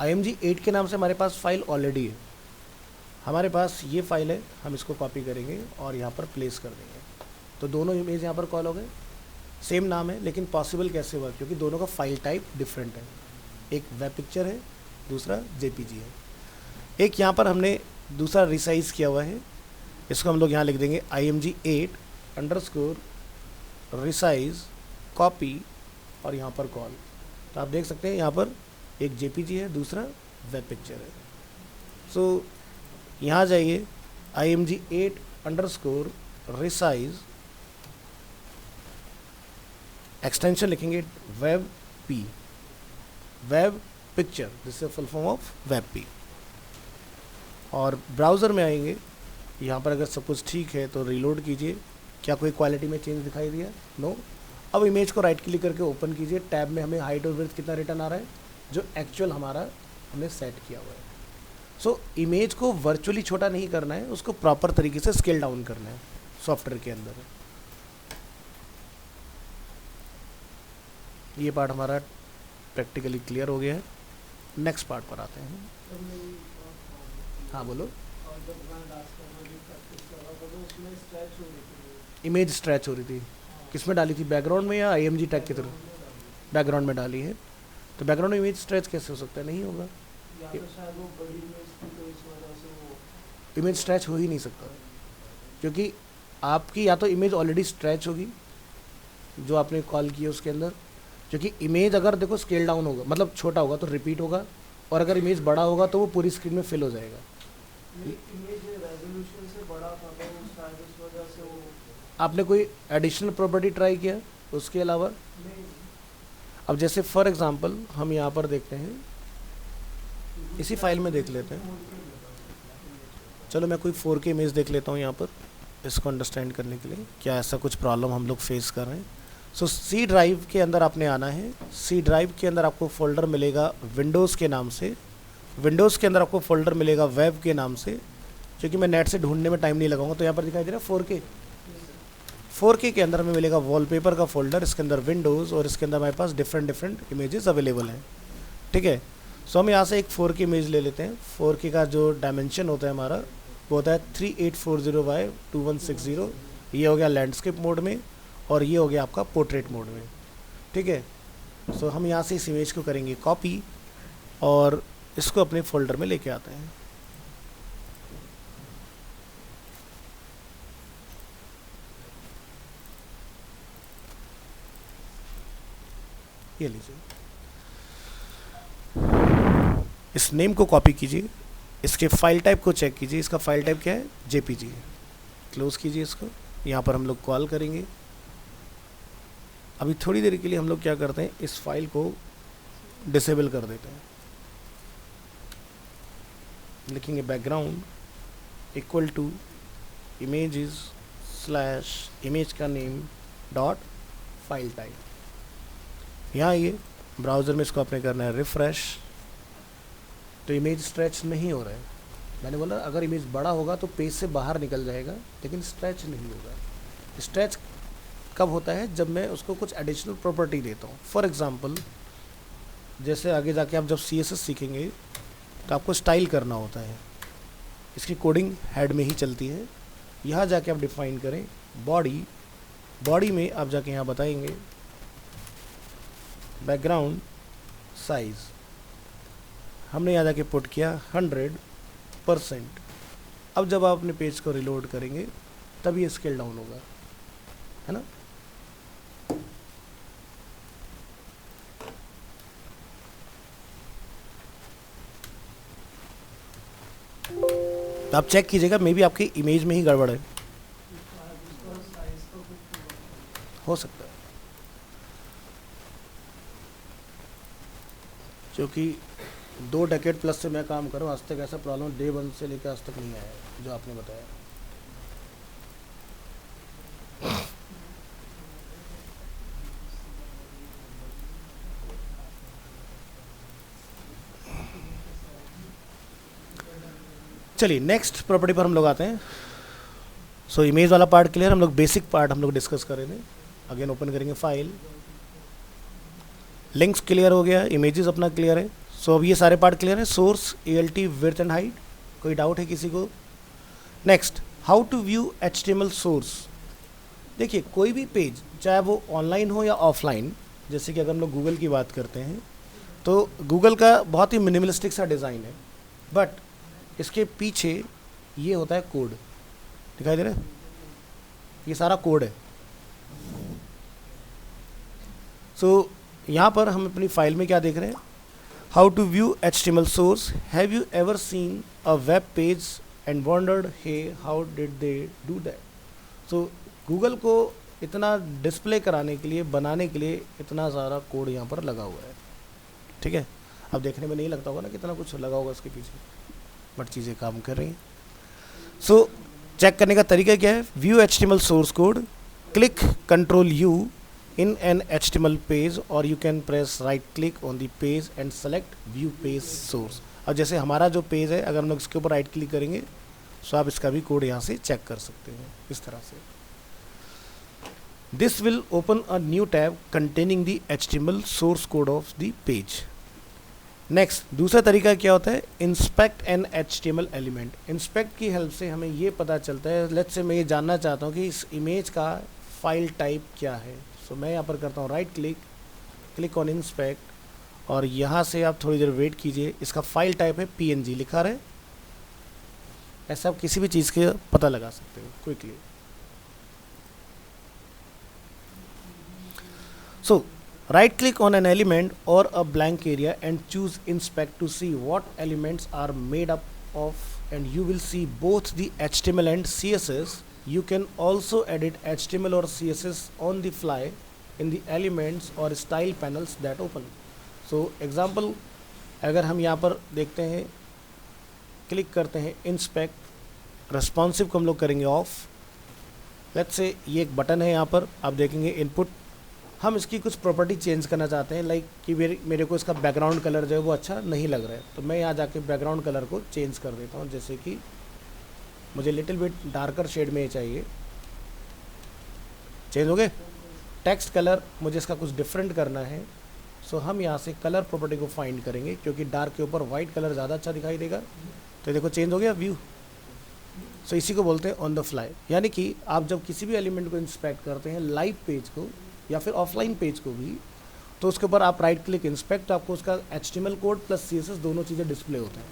IMG 8 के नाम से हमारे पास फाइल ऑलरेडी है, हमारे पास ये फाइल है, हम इसको कॉपी करेंगे और यहाँ पर प्लेस कर देंगे, तो दोनों इमेज यहाँ पर कॉल हो गए, सेम नाम है, लेकिन पॉसिबल कैसे हुआ, क्योंकि दोनों का फाइल टाइप डिफरेंट है, एक वेब पिक्चर है, दूसरा JPG है। एक यहाँ पर हमने दूसरा रिसाइज किया हुआ है, इसको हम लोग यहाँ लिख देंगे IMG 8_ रिसाइज कॉपी और यहाँ पर कॉल, तो आप देख सकते हैं यहाँ पर एक JPG है, दूसरा वेब पिक्चर है। सो यहाँ जाइए, IMG 8_ रिसाइज, एक्सटेंशन लिखेंगे web P, web picture, this is full form of web P, और ब्राउज़र में आएंगे, यहाँ पर अगर सब कुछ ठीक है तो रीलोड कीजिए, क्या कोई क्वालिटी में चेंज दिखाई दिया, नो। अब इमेज को राइट क्लिक करके ओपन कीजिए, टैब में हमें हाइट और विड्थ कितना रिटर्न आ रहा है, जो एक्चुअल हमारा हमने सेट किया हुआ है। सो इमेज को वर्चुअली छोटा नहीं करना है, उसको प्रॉपर तरीके से स्केल डाउन करना है सॉफ्टवेयर के अंदर। ये पार्ट हमारा प्रैक्टिकली क्लियर हो गया है, नेक्स्ट पार्ट पर आते हैं। हाँ बोलो। इमेज स्ट्रेच हो रही थी, किसमें डाली थी, बैकग्राउंड में या IMG टैग के थ्रू? बैकग्राउंड में डाली है, तो बैकग्राउंड में इमेज स्ट्रेच कैसे हो सकता है, नहीं होगा, इमेज स्ट्रेच हो ही नहीं सकता, क्योंकि आपकी या तो इमेज ऑलरेडी स्ट्रेच होगी जो आपने कॉल की है उसके अंदर, क्योंकि इमेज अगर देखो स्केल डाउन होगा मतलब छोटा होगा तो रिपीट होगा, और अगर इमेज बड़ा होगा तो वो पूरी स्क्रीन में फिल हो जाएगा। आपने कोई एडिशनल प्रॉपर्टी ट्राई किया उसके अलावा? अब जैसे फॉर एग्जांपल हम यहाँ पर देखते हैं, इसी फाइल में देख लेते हैं, चलो मैं कोई 4K इमेज देख लेता हूँ यहाँ पर, इसको अंडरस्टैंड करने के लिए क्या ऐसा कुछ प्रॉब्लम हम लोग फेस कर रहे हैं। सो सी ड्राइव के अंदर आपने आना है। सी ड्राइव के अंदर आपको फोल्डर मिलेगा विंडोज़ के नाम से। विंडोज़ के अंदर आपको फोल्डर मिलेगा वेब के नाम से, क्योंकि मैं नेट से ढूंढने में टाइम नहीं लगाऊंगा। तो यहाँ पर दिखाई दे रहा है 4K। 4K के अंदर हमें मिलेगा वॉलपेपर का फोल्डर, इसके अंदर विंडोज़, और इसके अंदर हमारे पास डिफरेंट इमेजेस अवेलेबल हैं। ठीक है, सो हम यहाँ से एक 4K इमेज ले लेते हैं। 4K का जो डायमेंशन होता है हमारा वो होता है 3840x2160। ये हो गया लैंडस्केप मोड में, और ये हो गया आपका पोर्ट्रेट मोड में। ठीक है, सो हम यहाँ से इस इमेज को करेंगे कॉपी और इसको अपने फोल्डर में लेके आते हैं। ये लीजिए, इस नेम को कॉपी कीजिए, इसके फाइल टाइप को चेक कीजिए। इसका फाइल टाइप क्या है? JPG। क्लोज कीजिए इसको। यहाँ पर हम लोग कॉल करेंगे। अभी थोड़ी देर के लिए हम लोग क्या करते हैं, इस फाइल को डिसेबल कर देते हैं। लिखेंगे background equal to images slash image का नेम डॉट फाइल टाइप। यहाँ ये ब्राउज़र में इसको आपने करना है रिफ़्रेश। तो इमेज स्ट्रेच नहीं हो रहा है। मैंने बोला अगर इमेज बड़ा होगा तो पेज से बाहर निकल जाएगा, लेकिन स्ट्रेच नहीं होगा। स्ट्रेच कब होता है? जब मैं उसको कुछ एडिशनल प्रॉपर्टी देता हूँ। फॉर एग्ज़ाम्पल, जैसे आगे जाके आप जब CSS सीखेंगे तो आपको स्टाइल करना होता है। इसकी कोडिंग हेड में ही चलती है। यहाँ जाके आप डिफाइन करें बॉडी। बॉडी में आप जाके यहाँ बताएंगे बैकग्राउंड साइज़। हमने यहाँ जाके पुट किया 100%। अब जब आप अपने पेज को रिलोड करेंगे तब ये स्केल डाउन होगा, है ना। तो आप चेक कीजिएगा, मे बी आपकी इमेज में ही गड़बड़ है, हो सकता है, क्योंकि 2 डेकेड प्लस से मैं काम कर रहा हूँ। आज तक ऐसा प्रॉब्लम डे 1 से लेकर आज तक नहीं आया है जो आपने बताया। चलिए नेक्स्ट प्रॉपर्टी पर हम लोग आते हैं। सो इमेज वाला पार्ट क्लियर। हम लोग बेसिक पार्ट हम लोग डिस्कस कर रहे थे। अगेन ओपन करेंगे फाइल। लिंक्स क्लियर हो गया, इमेजेस अपना क्लियर है। सो अब ये सारे पार्ट क्लियर है। Source, ELT, width and height. कोई डाउट है किसी को? Next, how to view HTML source. देखिए कोई भी पेज, चाहे वो ऑनलाइन हो या ऑफलाइन, जैसे कि अगर हम लोग गूगल की बात करते हैं तो गूगल का बहुत ही मिनिमलिस्टिक सा डिज़ाइन है, बट इसके पीछे ये होता है कोड। दिखाई दे रहा है? ये सारा कोड है। सो यहाँ पर हम अपनी फाइल में क्या देख रहे हैं? How to view HTML source. Have you ever seen a web page and wondered hey how did they do that. So Google को इतना डिस्प्ले कराने के लिए, बनाने के लिए इतना सारा कोड यहाँ पर लगा हुआ है। ठीक है, अब देखने में नहीं लगता होगा ना कितना कुछ लगा होगा इसके पीछे, बट चीज़ें काम कर रही हैं। सो चेक करने का तरीका क्या है? View HTML source code, click Ctrl+U in an HTML page, or you can press right click on the page and select view page source। अब जैसे हमारा जो पेज है, अगर हम लोग इसके ऊपर राइट क्लिक करेंगे तो आप इसका भी कोड यहाँ से चेक कर सकते हैं इस तरह से। This will open a new tab containing the HTML source code of the page। Next, दूसरा तरीका क्या होता है? Inspect an HTML element. Inspect की हेल्प से हमें ये पता चलता है, लेट्स से मैं ये जानना चाहता हूँ कि इस इमेज का फाइल टाइप क्या है। सो मैं यहाँ पर करता हूँ right click, click on inspect, और यहाँ से आप थोड़ी देर वेट कीजिए। इसका फाइल टाइप है PNG लिखा रहे। ऐसा आप किसी भी चीज़ के पता लगा सकते हो quickly. So right click on an element or a blank area and choose inspect to see what elements are made up of, and you will see both the HTML and CSS. You can also edit HTML or CSS on the fly in the elements or style panels that open। So example, अगर हम यहाँ पर देखते हैं, click करते हैं inspect, responsive को हम लोग करेंगे ऑफ। लेट्स से ये एक बटन है, यहाँ पर आप देखेंगे इनपुट हम इसकी कुछ प्रॉपर्टी चेंज करना चाहते हैं, लाइक कि मेरे को इसका बैकग्राउंड कलर जो है वो अच्छा नहीं लग रहा है, तो मैं यहाँ जाके बैकग्राउंड कलर को चेंज कर देता हूँ। जैसे कि मुझे लिटिल बिट डार्कर शेड में चाहिए, चेंज हो गए। टेक्स्ट कलर मुझे इसका कुछ डिफरेंट करना है, सो हम यहाँ से कलर प्रॉपर्टी को फाइंड करेंगे, क्योंकि डार्क के ऊपर वाइट कलर ज़्यादा अच्छा दिखाई देगा। तो देखो चेंज हो गया व्यू। सो इसी को बोलते हैं ऑन द फ्लाई, यानी कि आप जब किसी भी एलिमेंट को इंस्पेक्ट करते हैं, लाइव पेज को या फिर ऑफलाइन पेज को भी, तो उसके ऊपर आप राइट क्लिक इंस्पेक्ट, तो आपको उसका HTML कोड प्लस CSS दोनों चीज़ें डिस्प्ले होते हैं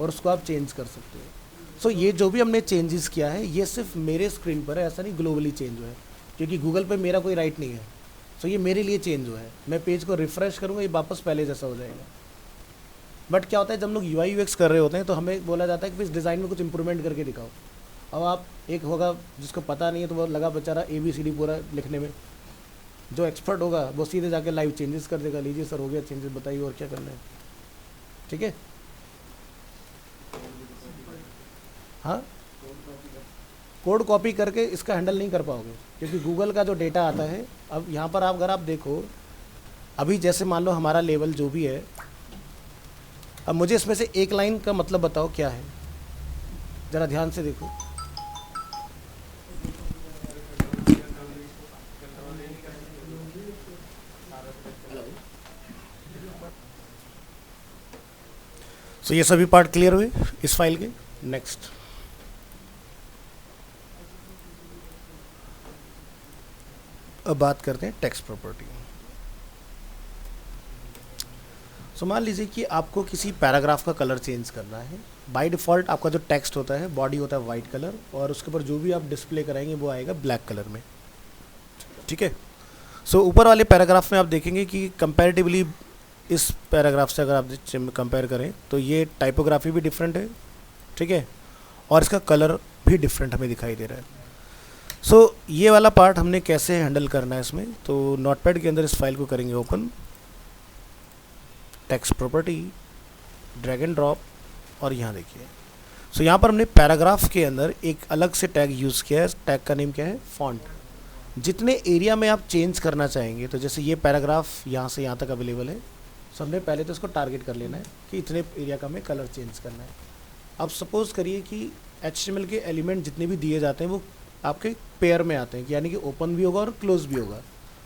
और उसको आप चेंज कर सकते हैं। सो ये जो भी हमने चेंजेस किया है ये सिर्फ मेरे स्क्रीन पर है, ऐसा नहीं ग्लोबली चेंज हुआ है, क्योंकि गूगल पे मेरा कोई राइट नहीं है। सो ये मेरे लिए चेंज हुआ है। मैं पेज को रिफ्रेश करूँगा, ये वापस पहले जैसा हो जाएगा। बट क्या होता है, जब हम लोग UI UX कर रहे होते हैं तो हमें बोला जाता है कि इस डिज़ाइन में कुछ इंप्रूवमेंट करके दिखाओ। अब आप एक होगा जिसको पता नहीं है, तो वो लगा बेचारा ABCD पूरा लिखने में, जो एक्सपर्ट होगा वो सीधे जाके लाइव चेंजेस कर देगा, लीजिए सर हो गया चेंजेस, बताइए और क्या करना है। ठीक है, हाँ, कोड कॉपी करके इसका हैंडल नहीं कर पाओगे, क्योंकि गूगल का जो डेटा आता है, अब यहाँ पर अगर आप देखो, अभी जैसे मान लो हमारा लेवल जो भी है, अब मुझे इसमें से एक लाइन का मतलब बताओ क्या है, ज़रा ध्यान से देखो। सो ये सभी पार्ट क्लियर हुए इस फाइल के। नेक्स्ट, अब बात करते हैं टेक्स्ट प्रॉपर्टी। सो मान लीजिए कि आपको किसी पैराग्राफ का कलर चेंज करना है। बाय डिफ़ॉल्ट आपका जो टेक्स्ट होता है, बॉडी होता है वाइट कलर, और उसके ऊपर जो भी आप डिस्प्ले कराएंगे वो आएगा ब्लैक कलर में। ठीक है, सो ऊपर वाले पैराग्राफ में आप देखेंगे कि कंपैरेटिवली इस पैराग्राफ से अगर आप कंपेयर करें तो ये टाइपोग्राफी भी डिफरेंट है। ठीक है, और इसका कलर भी डिफरेंट हमें दिखाई दे रहा है। सो ये वाला पार्ट हमने कैसे हैंडल करना है इसमें, तो नोटपैड के अंदर इस फाइल को करेंगे open, text property, drag and drop, और यहाँ देखिए। सो यहाँ पर हमने पैराग्राफ के अंदर एक अलग से टैग यूज़ किया है। टैग का नेम क्या है, फॉन्ट। जितने एरिया में आप चेंज करना चाहेंगे, तो जैसे ये पैराग्राफ यहाँ से यहाँ तक अवेलेबल है, सो हमने पहले तो इसको टारगेट कर लेना है कि इतने एरिया का हमें कलर चेंज करना है। अब सपोज़ करिए कि HTML के एलिमेंट जितने भी दिए जाते हैं वो आपके पेयर में आते हैं, यानी कि ओपन भी होगा और क्लोज भी होगा।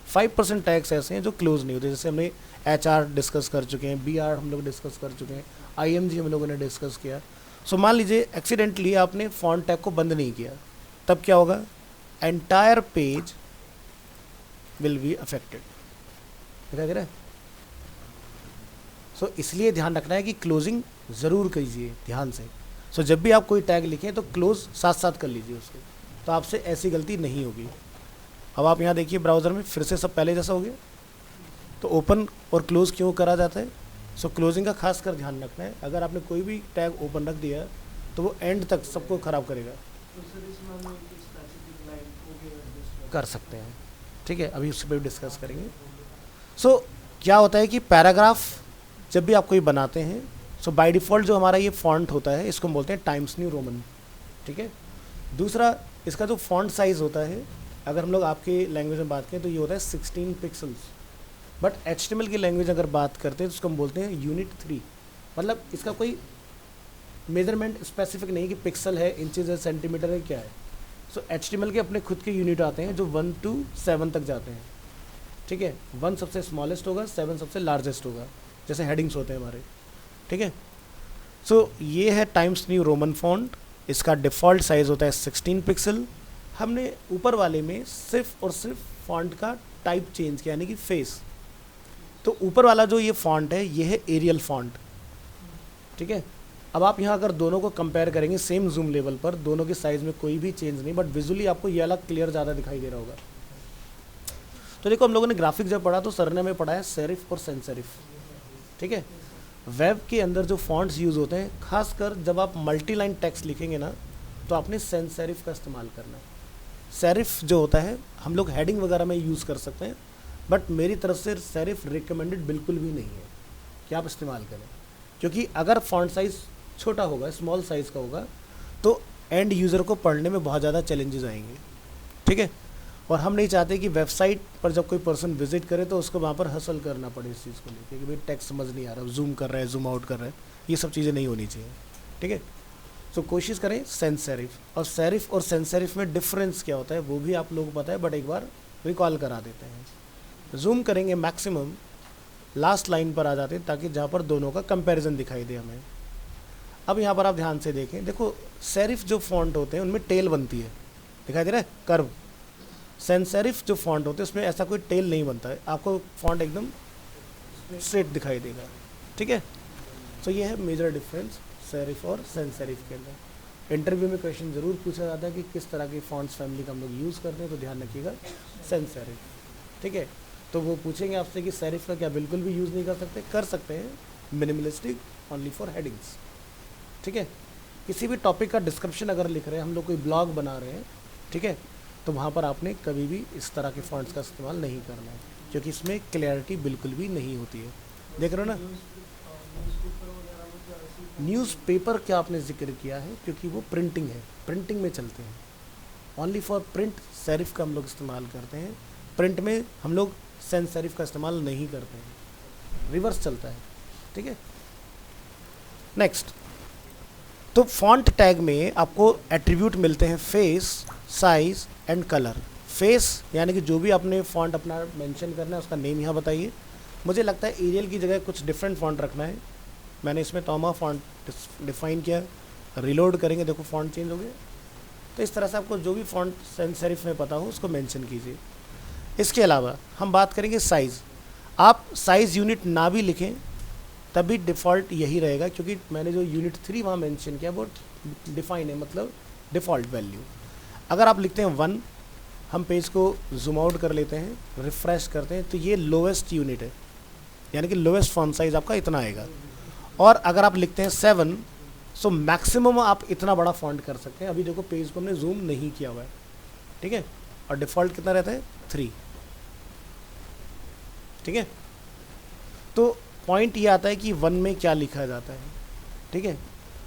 5% टैग्स ऐसे हैं जो क्लोज नहीं होते, जैसे हमने HR डिस्कस कर चुके हैं, BR हम लोग डिस्कस कर चुके हैं, IMG हम लोगों ने डिस्कस किया। सो मान लीजिए एक्सीडेंटली आपने फॉन्ट टैग को बंद नहीं किया, तब क्या होगा, entire page will be affected. दिखाई दे रहा है? सो इसलिए ध्यान रखना है कि क्लोजिंग ज़रूर कीजिए ध्यान से। सो जब भी आप कोई टैग लिखें तो क्लोज साथ साथ कर लीजिए उसके, तो आपसे ऐसी गलती नहीं होगी। अब आप यहाँ देखिए ब्राउज़र में फिर से सब पहले जैसा हो गया। तो ओपन और क्लोज़ क्यों करा जाता है, सो क्लोजिंग का खास कर ध्यान रखना है। अगर आपने कोई भी टैग ओपन रख दिया तो वो एंड तक सबको ख़राब करेगा। कर सकते हैं, ठीक है, अभी उससे भी डिस्कस करेंगे। सो क्या होता है कि पैराग्राफ जब भी आप कोई बनाते हैं, सो बाय डिफ़ॉल्ट जो हमारा ये फॉन्ट होता है इसको हम बोलते हैं टाइम्स न्यू रोमन। ठीक है, दूसरा इसका जो फॉन्ट साइज़ होता है, अगर हम लोग आपके लैंग्वेज में बात करें तो ये होता है 16 पिक्सल्स। बट HTML की लैंग्वेज अगर बात करते हैं तो उसको हम बोलते हैं यूनिट 3। मतलब इसका कोई मेजरमेंट स्पेसिफिक नहीं कि पिक्सल है, इंचेस है, सेंटीमीटर है, क्या है। सो HTML के अपने खुद के यूनिट आते हैं जो 1 to 7 तक जाते हैं। ठीक है, 1 सबसे स्मॉलेस्ट होगा, 7 सबसे लार्जेस्ट होगा, जैसे हेडिंग्स होते हैं हमारे। ठीक है, सो ये है टाइम्स न्यू रोमन फॉन्ट। इसका डिफ़ॉल्ट साइज़ होता है 16 पिक्सल। हमने ऊपर वाले में सिर्फ और सिर्फ फॉन्ट का टाइप चेंज किया, यानी कि फेस। तो ऊपर वाला जो ये फॉन्ट है ये है एरियल फॉन्ट। ठीक है, अब आप यहाँ अगर दोनों को कंपेयर करेंगे सेम जूम लेवल पर, दोनों के साइज़ में कोई भी चेंज नहीं, बट विजुअली आपको ये अलग क्लियर ज़्यादा दिखाई दे रहा होगा। तो देखो हम लोगों ने ग्राफिक जब पढ़ा तो सर ने हमें पढ़ाया सेरिफ और सेंस सेरिफ। ठीक है, वेब के अंदर जो फॉन्ट्स यूज़ होते हैं, खासकर जब आप मल्टी लाइन टेक्स्ट लिखेंगे ना, तो आपने सेंस सेरिफ का इस्तेमाल करना है। सेरिफ जो होता है हम लोग हेडिंग वगैरह में यूज़ कर सकते हैं, बट मेरी तरफ से सेरिफ रिकमेंडेड बिल्कुल भी नहीं है कि आप इस्तेमाल करें, क्योंकि अगर फॉन्ट साइज़ छोटा होगा, स्मॉल साइज़ का होगा, तो एंड यूज़र को पढ़ने में बहुत ज़्यादा चैलेंजेस आएंगे। ठीक है, और हम नहीं चाहते कि वेबसाइट पर जब कोई पर्सन विजिट करे तो उसको वहाँ पर हसल करना पड़े इस चीज़ को लेकर कि भाई टेक्स्ट समझ नहीं आ रहा, जूम कर रहा है, जूम आउट कर रहा है, ये सब चीज़ें नहीं होनी चाहिए। ठीक है, तो कोशिश करें सेंस सेरिफ। और सेरिफ और सेंस सेरिफ में डिफरेंस क्या होता है वो भी आप लोगों को पता है, बट एक बार रिकॉल करा देते हैं। जूम करेंगे मैक्सिमम लास्ट लाइन पर आ जाते हैं ताकि जहाँ पर दोनों का कंपैरिजन दिखाई दे हमें। अब यहाँ पर आप ध्यान से देखें, देखो सेरिफ जो फॉन्ट होते हैं उनमें टेल बनती है, दिखाई दे रहा है कर्व। सेंस सेरिफ जो फॉन्ट होते हैं उसमें ऐसा कोई टेल नहीं बनता है, आपको फॉन्ट एकदम स्ट्रेट दिखाई देगा। ठीक है, तो ये है मेजर डिफरेंस सेरिफ और सेंस सेरिफ के अंदर। इंटरव्यू में क्वेश्चन ज़रूर पूछा जाता है कि किस तरह की फॉन्ट्स फैमिली का हम लोग यूज़ करते हैं, तो ध्यान रखिएगा सेंस सेरिफ। ठीक है, तो वो पूछेंगे आपसे कि सेरिफ का क्या बिल्कुल भी यूज़ नहीं कर सकते हैं, मिनिमलिस्टिक ओनली फॉर हेडिंग्स। ठीक है, किसी भी टॉपिक का डिस्क्रिप्शन अगर लिख रहे हैं, हम लोग कोई ब्लॉग बना रहे हैं, ठीक है, तो वहाँ पर आपने कभी भी इस तरह के फॉन्ट्स का इस्तेमाल नहीं करना है, क्योंकि इसमें क्लैरिटी बिल्कुल भी नहीं होती है। देख रहे हो ना, न्यूज़पेपर क्या आपने जिक्र किया है, क्योंकि वो प्रिंटिंग है, प्रिंटिंग में चलते हैं। ओनली फॉर प्रिंट सेरिफ का हम लोग इस्तेमाल करते हैं, प्रिंट में हम लोग सेंस सेरिफ का इस्तेमाल नहीं करते हैं, रिवर्स चलता है। ठीक है, नेक्स्ट, तो फॉन्ट टैग में आपको एट्रीब्यूट मिलते हैं face, size and colour. Face यानी कि जो भी आपने फॉन्ट अपना मेंशन करना है उसका नेम यहाँ बताइए। मुझे लगता है एरियल की जगह कुछ डिफरेंट फॉन्ट रखना है, मैंने इसमें टॉमा फॉन्ट डिफाइन किया। रिलोड करेंगे, देखो फॉन्ट चेंज हो गया। तो इस तरह से आपको जो भी फॉन्ट सेंस सेरिफ में पता हो उसको मेंशन कीजिए। इसके अलावा हम बात करेंगे साइज़। आप साइज़ यूनिट ना भी लिखें तब भी डिफ़ॉल्ट यही रहेगा, क्योंकि मैंने जो यूनिट 3 वहाँ मेंशन किया वो डिफाइन है, मतलब डिफ़ॉल्ट वैल्यू। अगर आप लिखते हैं 1, हम पेज को जूम आउट कर लेते हैं, रिफ़्रेश करते हैं, तो ये लोवेस्ट यूनिट है, यानी कि लोवेस्ट फॉन्ट साइज़ आपका इतना आएगा। और अगर आप लिखते हैं 7, सो मैक्सिमम आप इतना बड़ा फॉन्ट कर सकते हैं। अभी देखो पेज को हमने जूम नहीं किया हुआ है, ठीक है, और डिफ़ॉल्ट कितना रहता है 3। ठीक है, तो पॉइंट ये आता है कि 1 में क्या लिखा जाता है। ठीक है,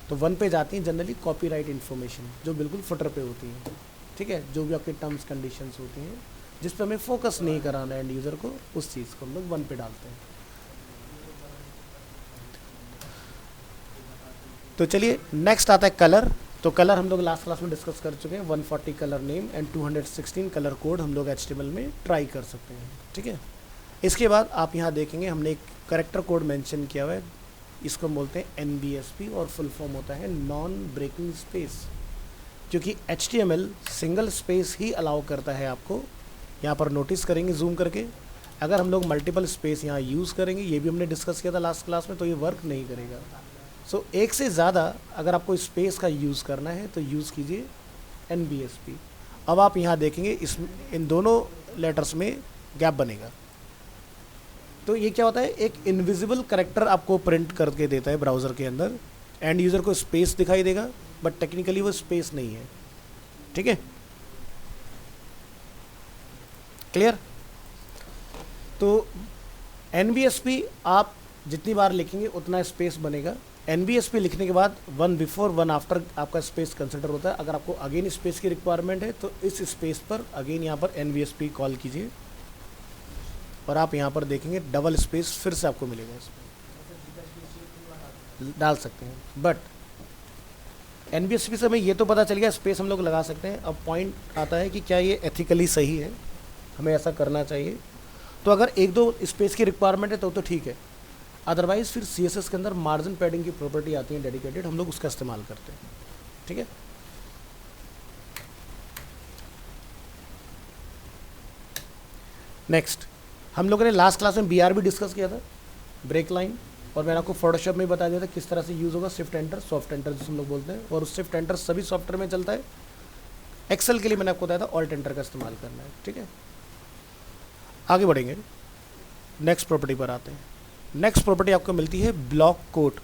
तो 1 पे जाती हैं जनरली कॉपीराइट इन्फॉर्मेशन, जो बिल्कुल फुटर पे होती है। ठीक है, जो भी आपके टर्म्स कंडीशंस होती हैं जिस पे हमें फोकस नहीं कराना है एंड यूज़र को, उस चीज़ को हम लोग 1 पे डालते हैं। तो चलिए नेक्स्ट आता है कलर। तो कलर हम लोग लास्ट क्लास में डिस्कस कर चुके हैं। 140 colour name and 216 colour code हम लोग HTML में ट्राई कर सकते हैं। ठीक है, इसके बाद आप यहाँ देखेंगे हमने एक करेक्टर कोड मेंशन किया हुआ है, इसको हम बोलते हैं NBSP और फुल फॉर्म होता है नॉन ब्रेकिंग स्पेस, क्योंकि HTML सिंगल स्पेस ही अलाउ करता है आपको। यहाँ पर नोटिस करेंगे जूम करके, अगर हम लोग मल्टीपल स्पेस यहाँ यूज़ करेंगे, ये भी हमने डिस्कस किया था लास्ट क्लास में, तो ये वर्क नहीं करेगा। सो एक से ज़्यादा अगर आपको स्पेस का यूज़ करना है तो यूज़ कीजिए NBSP। अब आप यहाँ देखेंगे इन दोनों लेटर्स में गैप बनेगा, तो ये क्या होता है, एक इनविजिबल कैरेक्टर आपको प्रिंट करके देता है ब्राउज़र के अंदर। एंड यूज़र को स्पेस दिखाई देगा, बट टेक्निकली वो स्पेस नहीं है। ठीक है, क्लियर। तो NBSP आप जितनी बार लिखेंगे उतना स्पेस बनेगा। NBSP लिखने के बाद 1 बिफोर 1 आफ्टर आपका स्पेस कंसिडर होता है। अगर आपको अगेन स्पेस की रिक्वायरमेंट है तो इस स्पेस पर अगेन यहाँ पर NBSP कॉल कीजिए, और आप यहाँ पर देखेंगे डबल स्पेस फिर से आपको मिलेगा, इसमें डाल सकते हैं। बट NBSP से हमें ये तो पता चल गया स्पेस हम लोग लगा सकते हैं। अब पॉइंट आता है कि क्या ये एथिकली सही है, हमें ऐसा करना चाहिए। तो अगर 1-2 स्पेस की रिक्वायरमेंट है तो ठीक है, अदरवाइज़ फिर CSS के अंदर मार्जिन पैडिंग की प्रॉपर्टी आती है डेडिकेटेड, हम लोग उसका इस्तेमाल करते हैं। ठीक है, नेक्स्ट हम लोगों ने लास्ट क्लास में BR भी डिस्कस किया था, ब्रेक लाइन, और मैंने आपको फोटोशॉप में बता दिया था किस तरह से यूज़ होगा। शिफ्ट एंटर, सॉफ्ट एंटर जिसे हम लोग बोलते हैं, और उस शिफ्ट एंटर सभी सॉफ्टवेयर में चलता है। एक्सेल के लिए मैंने आपको बताया था ऑल्ट एंटर का इस्तेमाल करना है। ठीक है, आगे बढ़ेंगे, नेक्स्ट प्रॉपर्टी पर आते हैं। नेक्स्ट प्रॉपर्टी आपको मिलती है ब्लॉक कोट।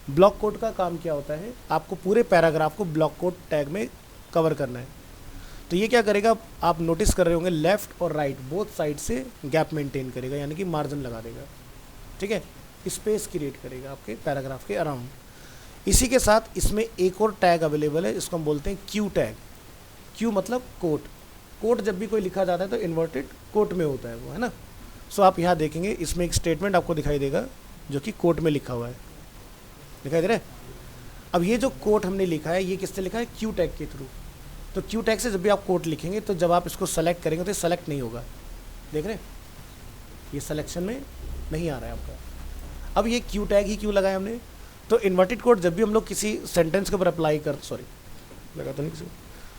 ब्लॉक कोट का काम क्या होता है, आपको पूरे पैराग्राफ को ब्लॉक कोट टैग में कवर करना है। तो ये क्या करेगा, आप नोटिस कर रहे होंगे लेफ़्ट और राइट बोथ साइड से गैप मेंटेन करेगा, यानी कि मार्जिन लगा देगा। ठीक है, स्पेस क्रिएट करेगा आपके पैराग्राफ के अराउंड। इसी के साथ इसमें एक और टैग अवेलेबल है, इसको हम बोलते हैं क्यू टैग। क्यू मतलब कोट, कोट जब भी कोई लिखा जाता है तो इन्वर्टेड कोट में होता है वो, है ना। सो आप यहाँ देखेंगे इसमें एक स्टेटमेंट आपको दिखाई देगा जो कि कोट में लिखा हुआ है, दिखाई दे रहा है। अब ये जो कोट हमने लिखा है ये किससे लिखा है, क्यू टैग के थ्रू। तो क्यू टैग से जब भी आप कोट लिखेंगे तो जब आप इसको सेलेक्ट करेंगे तो ये सेलेक्ट नहीं होगा, देख रहे हैं, ये सिलेक्शन में नहीं आ रहा है आपका। अब ये क्यू टैग ही क्यों लगाया हमने, तो इन्वर्टेड कोट जब भी हम लोग किसी सेंटेंस के ऊपर अप्लाई कर, सॉरी लगा तो नहीं किसी,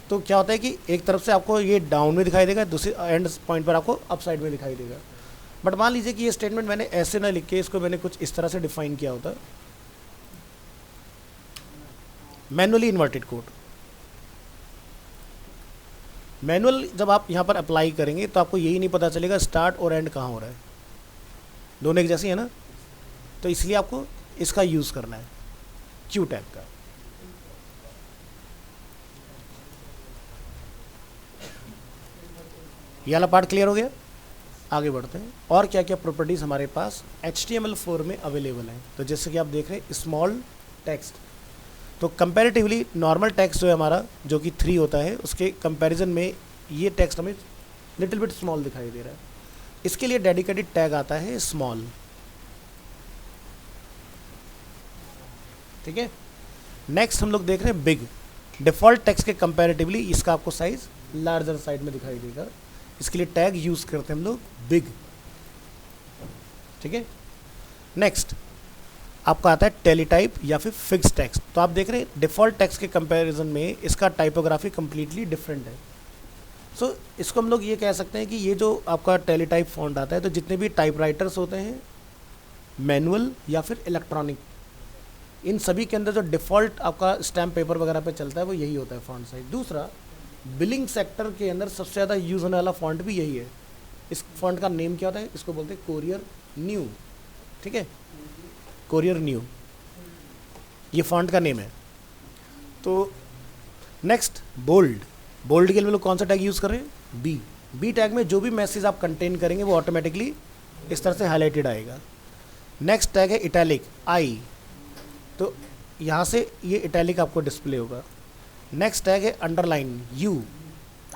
तो क्या होता है कि एक तरफ से आपको ये डाउन में दिखाई देगा, दूसरी एंड पॉइंट पर आपको अप साइड में दिखाई देगा। बट मान लीजिए कि ये स्टेटमेंट मैंने ऐसे ना लिख के इसको मैंने कुछ इस तरह से डिफाइन किया होता, मैनुअली इन्वर्टेड कोट। मैनुअल जब आप यहाँ पर अप्लाई करेंगे तो आपको यही नहीं पता चलेगा स्टार्ट और एंड कहाँ हो रहा है, दोनों एक जैसी है ना। तो इसलिए आपको इसका यूज़ करना है, क्यू टैग का। ये वाला पार्ट क्लियर हो गया, आगे बढ़ते हैं। और क्या क्या प्रॉपर्टीज़ हमारे पास HTML4 में अवेलेबल हैं। तो जैसे कि आप देख रहे हैं स्मॉल टेक्स्ट, तो कंपैरेटिवली नॉर्मल टेक्स्ट जो है हमारा जो कि 3 होता है उसके कंपैरिजन में ये टेक्स्ट हमें लिटिल बिट स्मॉल दिखाई दे रहा है। इसके लिए डेडिकेटेड टैग आता है स्मॉल, ठीक है। नेक्स्ट हम लोग देख रहे हैं बिग। डिफ़ॉल्ट टेक्स्ट के कंपैरेटिवली इसका आपको साइज लार्जर साइड में दिखाई देगा, इसके लिए टैग यूज़ करते हैं हम लोग बिग, ठीक है। नेक्स्ट आपका आता है टेलीटाइप या फिर फिक्स टेक्स्ट। तो आप देख रहे हैं डिफ़ॉल्ट टेक्स्ट के कंपैरिजन में इसका टाइपोग्राफी कंप्लीटली डिफरेंट है। सो इसको हम लोग ये कह सकते हैं कि ये जो आपका टेलीटाइप फॉन्ट आता है, तो जितने भी टाइपराइटर्स होते हैं मैनुअल या फिर इलेक्ट्रॉनिक, इन सभी के अंदर जो डिफ़ॉल्ट आपका स्टैम्प पेपर वगैरह पे चलता है वो यही होता है फॉन्ट साइज। दूसरा, बिलिंग सेक्टर के अंदर सबसे ज़्यादा यूज़ होने वाला फॉन्ट भी यही है। इस फॉन्ट का नेम क्या होता है, इसको बोलते हैं कोरियर न्यू, ठीक है, कोरियर न्यू ये फॉन्ट का नेम है। तो नेक्स्ट बोल्ड। बोल्ड के लिए लोग कौन सा टैग यूज़ कर रहे हैं, बी। बी टैग में जो भी मैसेज आप कंटेन करेंगे वो ऑटोमेटिकली इस तरह से हाईलाइटेड आएगा। नेक्स्ट टैग है इटैलिक, आई, तो यहाँ से ये इटैलिक आपको डिस्प्ले होगा। नेक्स्ट टैग है अंडरलाइन, यू,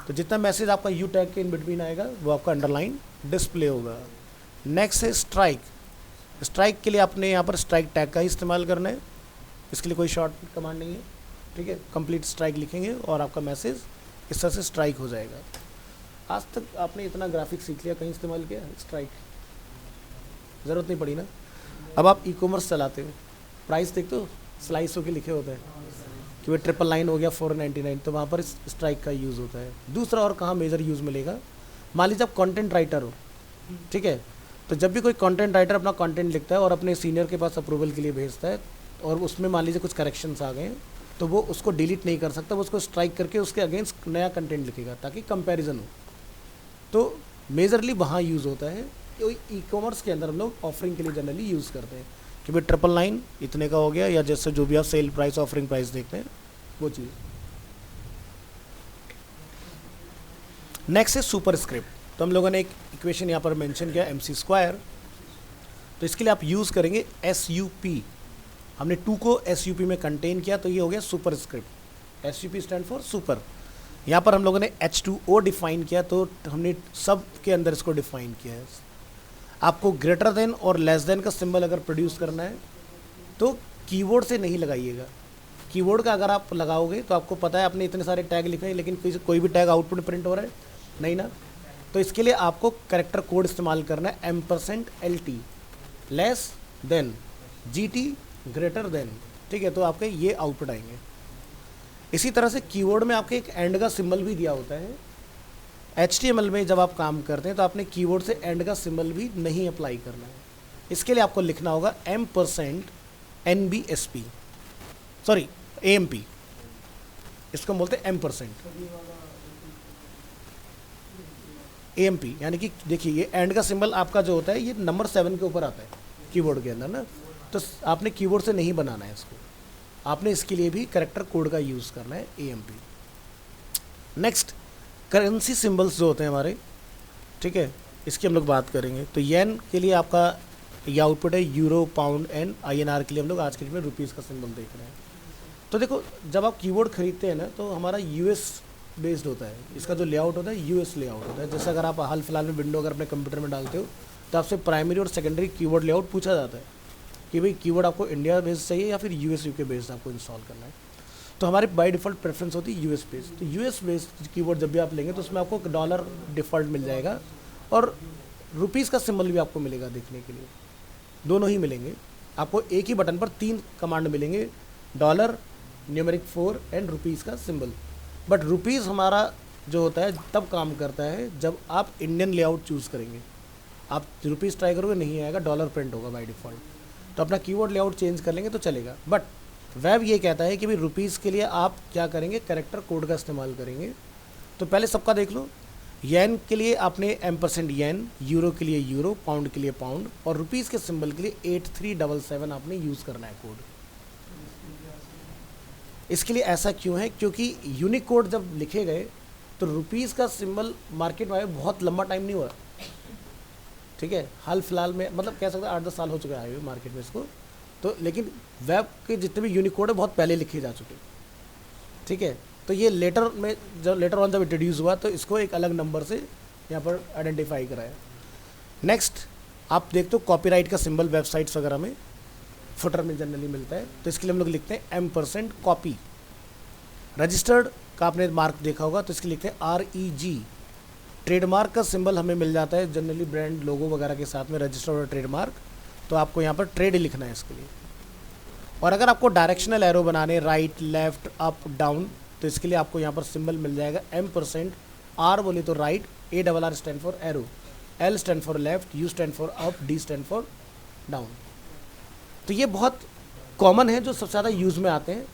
तो जितना मैसेज आपका यू टैग के इन बिटवीन आएगा वो आपका अंडरलाइन डिस्प्ले होगा। नेक्स्ट है स्ट्राइक। स्ट्राइक के लिए आपने यहाँ पर स्ट्राइक टैग का ही इस्तेमाल करना है, इसके लिए कोई शॉर्ट कमांड नहीं है, ठीक है। कंप्लीट स्ट्राइक लिखेंगे और आपका मैसेज इस तरह से स्ट्राइक हो जाएगा। आज तक आपने इतना ग्राफिक सीख लिया, कहीं इस्तेमाल किया स्ट्राइक, ज़रूरत नहीं पड़ी ना। अब आप ई-कॉमर्स चलाते हो, प्राइस देखते हो, स्लाइस होके लिखे होते हैं कि वो 999 हो गया 499, तो वहाँ पर स्ट्राइक का यूज़ होता है। दूसरा और कहाँ मेजर यूज़ मिलेगा, मान लीजिए आप कंटेंट राइटर हो, ठीक है, तो जब भी कोई कंटेंट राइटर अपना कंटेंट लिखता है और अपने सीनियर के पास अप्रूवल के लिए भेजता है और उसमें मान लीजिए कुछ करेक्शंस आ गए, तो वो उसको डिलीट नहीं कर सकता, वो उसको स्ट्राइक करके उसके अगेंस्ट नया कंटेंट लिखेगा ताकि कंपैरिजन हो। तो मेजरली वहाँ यूज़ होता है। ई-कॉमर्स के अंदर हम लोग ऑफरिंग के लिए जनरली यूज़ करते हैं कि भाई 999 इतने का हो गया, या जैसे जो भी आप सेल प्राइस ऑफरिंग प्राइस देखते हैं वो चीज़। नेक्स्ट है सुपर स्क्रिप्ट। तो हम लोगों ने एक इक्वेशन यहाँ पर मेंशन किया MC², तो इसके लिए आप यूज़ करेंगे SUP। हमने 2 को SUP में कंटेन किया तो ये हो गया super script. SUP stand for super. यहाँ पर हम लोगों ने H2O डिफाइन किया, तो हमने सब के अंदर इसको डिफाइन किया है। आपको ग्रेटर देन और लेस देन का सिंबल अगर प्रोड्यूस करना है तो कीबोर्ड से नहीं लगाइएगा। कीबोर्ड का अगर आप लगाओगे तो आपको पता है आपने इतने सारे टैग लिखे हैं लेकिन कोई भी टैग आउटपुट प्रिंट हो रहा है नहीं ना। तो इसके लिए आपको कैरेक्टर कोड इस्तेमाल करना है %LT, less than, GT, greater than, ठीक है। तो आपके ये आउटपुट आएंगे। इसी तरह से कीबोर्ड में आपके एक एंड का सिंबल भी दिया होता है। HTML में जब आप काम करते हैं तो आपने कीबोर्ड से एंड का सिंबल भी नहीं अप्लाई करना है। इसके लिए आपको लिखना होगा %NBSP, सॉरी AMP, इसको बोलते हैं AMP, यानी कि देखिए ये एंड का सिंबल आपका जो होता है ये नंबर 7 के ऊपर आता है कीबोर्ड के अंदर ना, तो आपने कीबोर्ड से नहीं बनाना है इसको, आपने इसके लिए भी कैरेक्टर कोड का यूज़ करना है AMP। नेक्स्ट करेंसी सिंबल्स जो होते हैं हमारे, ठीक है, इसकी हम लोग बात करेंगे। तो येन के लिए आपका ये आउटपुट है, यूरो, पाउंड एंड INR के लिए हम लोग आज के रुपीज़ का सिंबल देख रहे हैं। तो देखो जब आप कीबोर्ड खरीदते हैं ना तो हमारा US बेस्ड होता है, इसका जो लेआउट होता है यूएस लेआउट होता है। जैसे अगर आप हाल फिलहाल में विंडो अगर अपने कंप्यूटर में डालते हो तो आपसे प्राइमरी और सेकेंडरी कीबोर्ड लेआउट पूछा जाता है कि भाई कीबोर्ड आपको इंडिया बेस्ड चाहिए या फिर यूएस यूके बेस्ड आपको इंस्टॉल करना है। तो हमारी बाय डिफ़ॉल्ट प्रेफरेंस होती है यूएस बेस्ड। तो यूएस बेस्ड कीबोर्ड जब भी आप लेंगे तो उसमें आपको डॉलर डिफ़ॉल्ट मिल जाएगा और रुपीज़ का सिंबल भी आपको मिलेगा देखने के लिए, दोनों ही मिलेंगे। आपको एक ही बटन पर 3 कमांड मिलेंगे, डॉलर, न्यूमेरिक 4 एंड रुपीज़ का सिंबल। बट रुपीज़ हमारा जो होता है तब काम करता है जब आप इंडियन लेआउट चूज़ करेंगे। आप रुपीज़ ट्राई करोगे नहीं आएगा, डॉलर प्रिंट होगा बाय डिफ़ॉल्ट। तो अपना कीबोर्ड लेआउट चेंज कर लेंगे तो चलेगा। बट वेब ये कहता है कि भाई रुपीज़ के लिए आप क्या करेंगे, कैरेक्टर कोड का इस्तेमाल करेंगे। तो पहले सबका देख लो। येन के लिए आपने एम्परसेंट येन, यूरो के लिए यूरो, पाउंड के लिए पाउंड और रुपीज़ के सिंबल के लिए 8377 आपने यूज़ करना है कोड। इसके लिए ऐसा क्यों है, क्योंकि यूनिक कोड जब लिखे गए तो रुपीज़ का सिंबल मार्केट में बहुत लंबा टाइम नहीं हुआ, ठीक है, हाल फिलहाल में, मतलब कह सकते हैं 8-10 साल हो चुके हैं मार्केट में इसको। तो लेकिन वेब के जितने भी यूनिक कोड है बहुत पहले लिखे जा चुके, ठीक है। तो ये लेटर में जब लेटर ऑन जब इंट्रोड्यूस हुआ तो इसको एक अलग नंबर से यहाँ पर आइडेंटिफाई कराया। नेक्स्ट आप देखते हो कॉपीराइट का सिंबल वेबसाइट्स वगैरह में फुटर में जनरली मिलता है, तो इसके लिए हम लोग लिखते हैं M% कॉपी। रजिस्टर्ड का आपने मार्क देखा होगा तो इसके लिखते हैं REG। ट्रेडमार्क का सिंबल हमें मिल जाता है जनरली ब्रांड लोगो वगैरह के साथ में, रजिस्टर्ड और ट्रेडमार्क। तो आपको यहाँ पर ट्रेड लिखना है इसके लिए। और अगर आपको डायरेक्शनल एरो बनाने, राइट, लेफ्ट, अप, डाउन, तो इसके लिए आपको यहाँ पर सिंबल मिल जाएगा M%। R बोले तो right, ARR stand for aero, L stand for left, U stand for up, D stand for down. तो ये बहुत कॉमन है जो सबसे ज़्यादा यूज़ में आते हैं।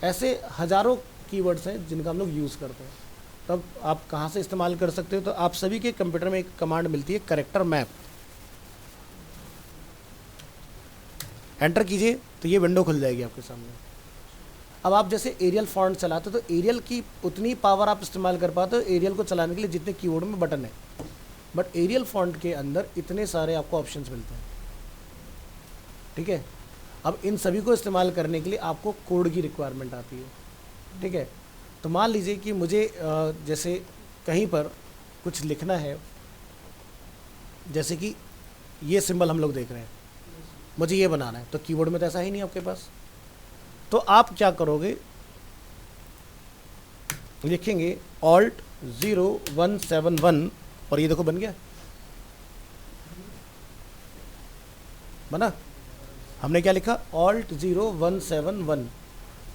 ऐसे हज़ारों कीवर्ड्स हैं जिनका हम लोग यूज़ करते हैं। तब आप कहाँ से इस्तेमाल कर सकते हो, तो आप सभी के कंप्यूटर में एक कमांड मिलती है कैरेक्टर मैप। एंटर कीजिए तो ये विंडो खुल जाएगी आपके सामने। अब आप जैसे एरियल फॉन्ट चलाते हो तो एरियल की उतनी पावर आप इस्तेमाल कर पाते हो एरियल को चलाने के लिए जितने कीबोर्ड में बटन है। बट एरियल फॉन्ट के अंदर इतने सारे आपको ऑप्शंस मिलते हैं, ठीक है। अब इन सभी को इस्तेमाल करने के लिए आपको कोड की रिक्वायरमेंट आती है, ठीक है। तो मान लीजिए कि मुझे जैसे कहीं पर कुछ लिखना है, जैसे कि ये सिंबल हम लोग देख रहे हैं, मुझे ये बनाना है, तो कीबोर्ड में तो ऐसा ही नहीं आपके पास। तो आप क्या करोगे, लिखेंगे Alt 0171 और ये देखो बन गया, बना। हमने क्या लिखा, Alt 0171।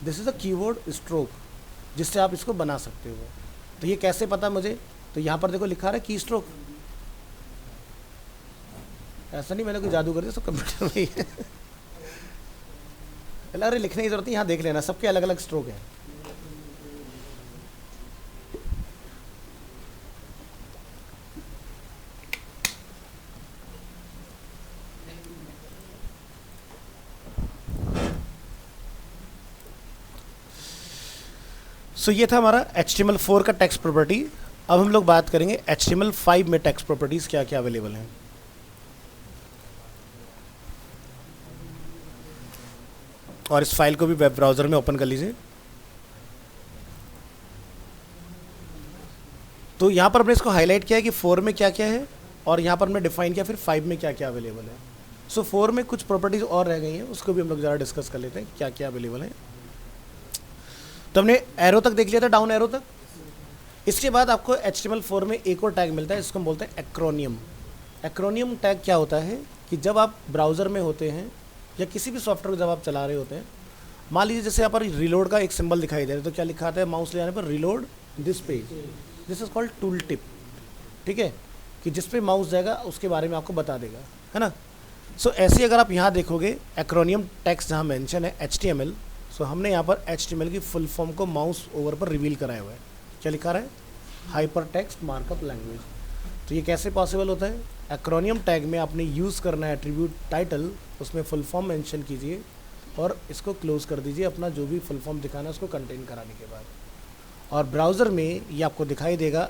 This is a keyboard stroke जिससे आप इसको बना सकते हो। तो ये कैसे पता मुझे, तो यहाँ पर देखो लिखा रहा है की स्ट्रोक। ऐसा नहीं मैंने कोई जादू कर दिया, सब कंप्यूटर में ही है। अरे लिखने की जरूरत नहीं, यहाँ देख लेना सबके अलग अलग स्ट्रोक है। सो ये था हमारा HTML4 का टेक्स्ट प्रॉपर्टी। अब हम लोग बात करेंगे HTML5 में टेक्स्ट प्रॉपर्टीज क्या क्या अवेलेबल हैं। और इस फाइल को भी वेब ब्राउज़र में ओपन कर लीजिए। तो यहाँ पर हमने इसको हाईलाइट किया है कि 4 में क्या क्या है और यहाँ पर हमने डिफाइन किया फिर 5 में क्या क्या अवेलेबल है। सो 4 में कुछ प्रॉपर्टीज़ और रह गई हैं, उसको भी हम लोग ज़रा डिस्कस कर लेते हैं क्या क्या अवेलेबल है। तो हमने एरो तक देख लिया था, डाउन एरो तक। इसके बाद आपको HTML4 में एक और टैग मिलता है, इसको हम बोलते हैं एक्रोनियम। एक्रोनियम टैग क्या होता है कि जब आप ब्राउज़र में होते हैं या किसी भी सॉफ्टवेयर को जब आप चला रहे होते हैं, मान लीजिए जैसे यहाँ पर रिलोड का एक सिंबल दिखाई दे रहा है, तो क्या लिखा आता है माउस ले जाने पर, reload this page, this is called tool tip, ठीक है, कि जिस पे माउस जाएगा उसके बारे में आपको बता देगा, है ना। सो ऐसे अगर आप यहाँ देखोगे एक्रोनियम टेक्स्ट जहाँ मेंशन है HTML, सो हमने यहाँ पर HTML की फुल फॉर्म को माउस ओवर पर रिवील कराया हुआ है। क्या लिखा रहा है, हाइपर टेक्स्ट मार्कअप लैंग्वेज। तो ये कैसे पॉसिबल होता है, एक्रोनियम टैग में आपने यूज़ करना है एट्रीब्यूट टाइटल, उसमें फुल फॉर्म मेंशन कीजिए और इसको क्लोज कर दीजिए अपना जो भी फुल फॉर्म दिखाना है उसको कंटेन कराने के बाद। और ब्राउज़र में ये आपको दिखाई देगा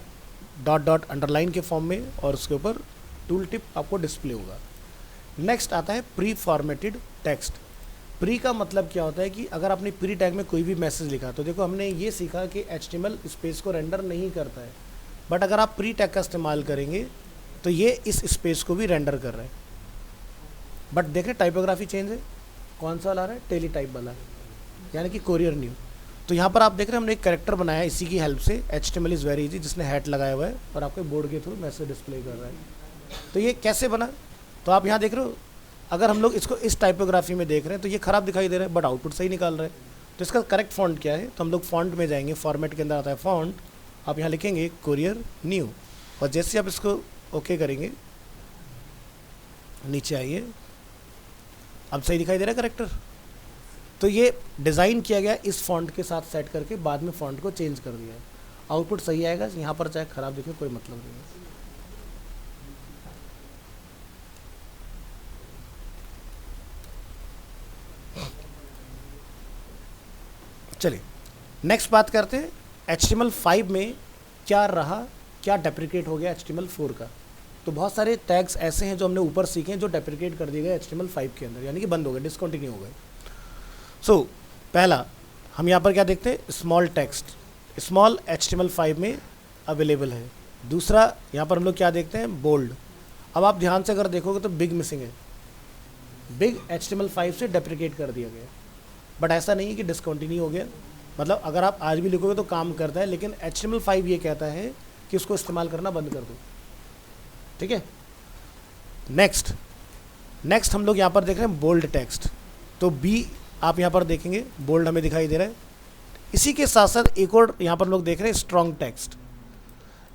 डॉट डॉट अंडरलाइन के फॉर्म में और उसके ऊपर टूल टिप आपको डिस्प्ले होगा। नेक्स्ट आता है प्री फॉर्मेटेड टेक्स्ट। प्री का मतलब क्या होता है कि अगर आपने प्री टैग में कोई भी मैसेज लिखा, तो देखो हमने ये सीखा कि HTML स्पेस को रेंडर नहीं करता है, बट अगर आप प्री टैग का इस्तेमाल करेंगे तो ये इस स्पेस को भी रेंडर कर रहा है। बट देख रहे टाइपोग्राफी चेंज है, कौन सा वाला आ रहा है, टेली टाइप वाला, यानी कि कोरियर न्यू। तो यहाँ पर आप देख रहे हैं हमने एक कैरेक्टर बनाया इसी की हेल्प से, HTML इज़ वेरी इजी, जिसने हैट लगाया हुआ है और आपके बोर्ड के थ्रू मैसेज डिस्प्ले कर रहा है। तो ये कैसे बना, तो आप यहाँ देख रहे हो, अगर हम लोग इसको इस टाइपोग्राफी में देख रहे हैं तो ये ख़राब दिखाई दे रहा है, बट आउटपुट सही निकाल रहा है। तो इसका करेक्ट फॉन्ट क्या है, तो हम लोग फॉन्ट में जाएंगे, फॉर्मेट के अंदर आता है फॉन्ट, आप यहाँ लिखेंगे कोरियर न्यू, और जैसे आप इसको ओके करेंगे, नीचे आइए, अब सही दिखाई दे रहा है करेक्टर। तो ये डिज़ाइन किया गया इस फॉन्ट के साथ सेट करके, बाद में फॉन्ट को चेंज कर दिया है, आउटपुट सही आएगा, यहाँ पर चाहे ख़राब दिखे कोई मतलब नहीं है। चलिए नेक्स्ट बात करते हैं HTML5 में क्या रहा, क्या डेप्रिकेट हो गया HTML4 का। तो बहुत सारे टैग्स ऐसे हैं जो हमने ऊपर सीखे हैं जो डेप्रिकेट कर दिए गए HTML5 के अंदर, यानी कि बंद हो गए, डिसकंटिन्यू हो गए। सो पहला हम यहाँ पर क्या देखते हैं, स्मॉल टेक्स्ट, स्मॉल HTML5 में अवेलेबल है। दूसरा यहाँ पर हम लोग क्या देखते हैं, बोल्ड। अब आप ध्यान से अगर देखोगे तो बिग मिसिंग है, बिग HTML5 से डेप्रिकेट कर दिया गया, बट ऐसा नहीं है कि डिसकंटिन्यू हो गया, मतलब अगर आप आज भी लिखोगे तो काम करता है, लेकिन HTML5 ये कहता है कि उसको इस्तेमाल करना बंद कर दो, ठीक है। नेक्स्ट हम लोग यहाँ पर देख रहे हैं बोल्ड टेक्स्ट, तो बी आप यहाँ पर देखेंगे बोल्ड हमें दिखाई दे रहा है। इसी के साथ साथ एक और यहाँ पर लोग देख रहे हैं स्ट्रॉन्ग टेक्स्ट।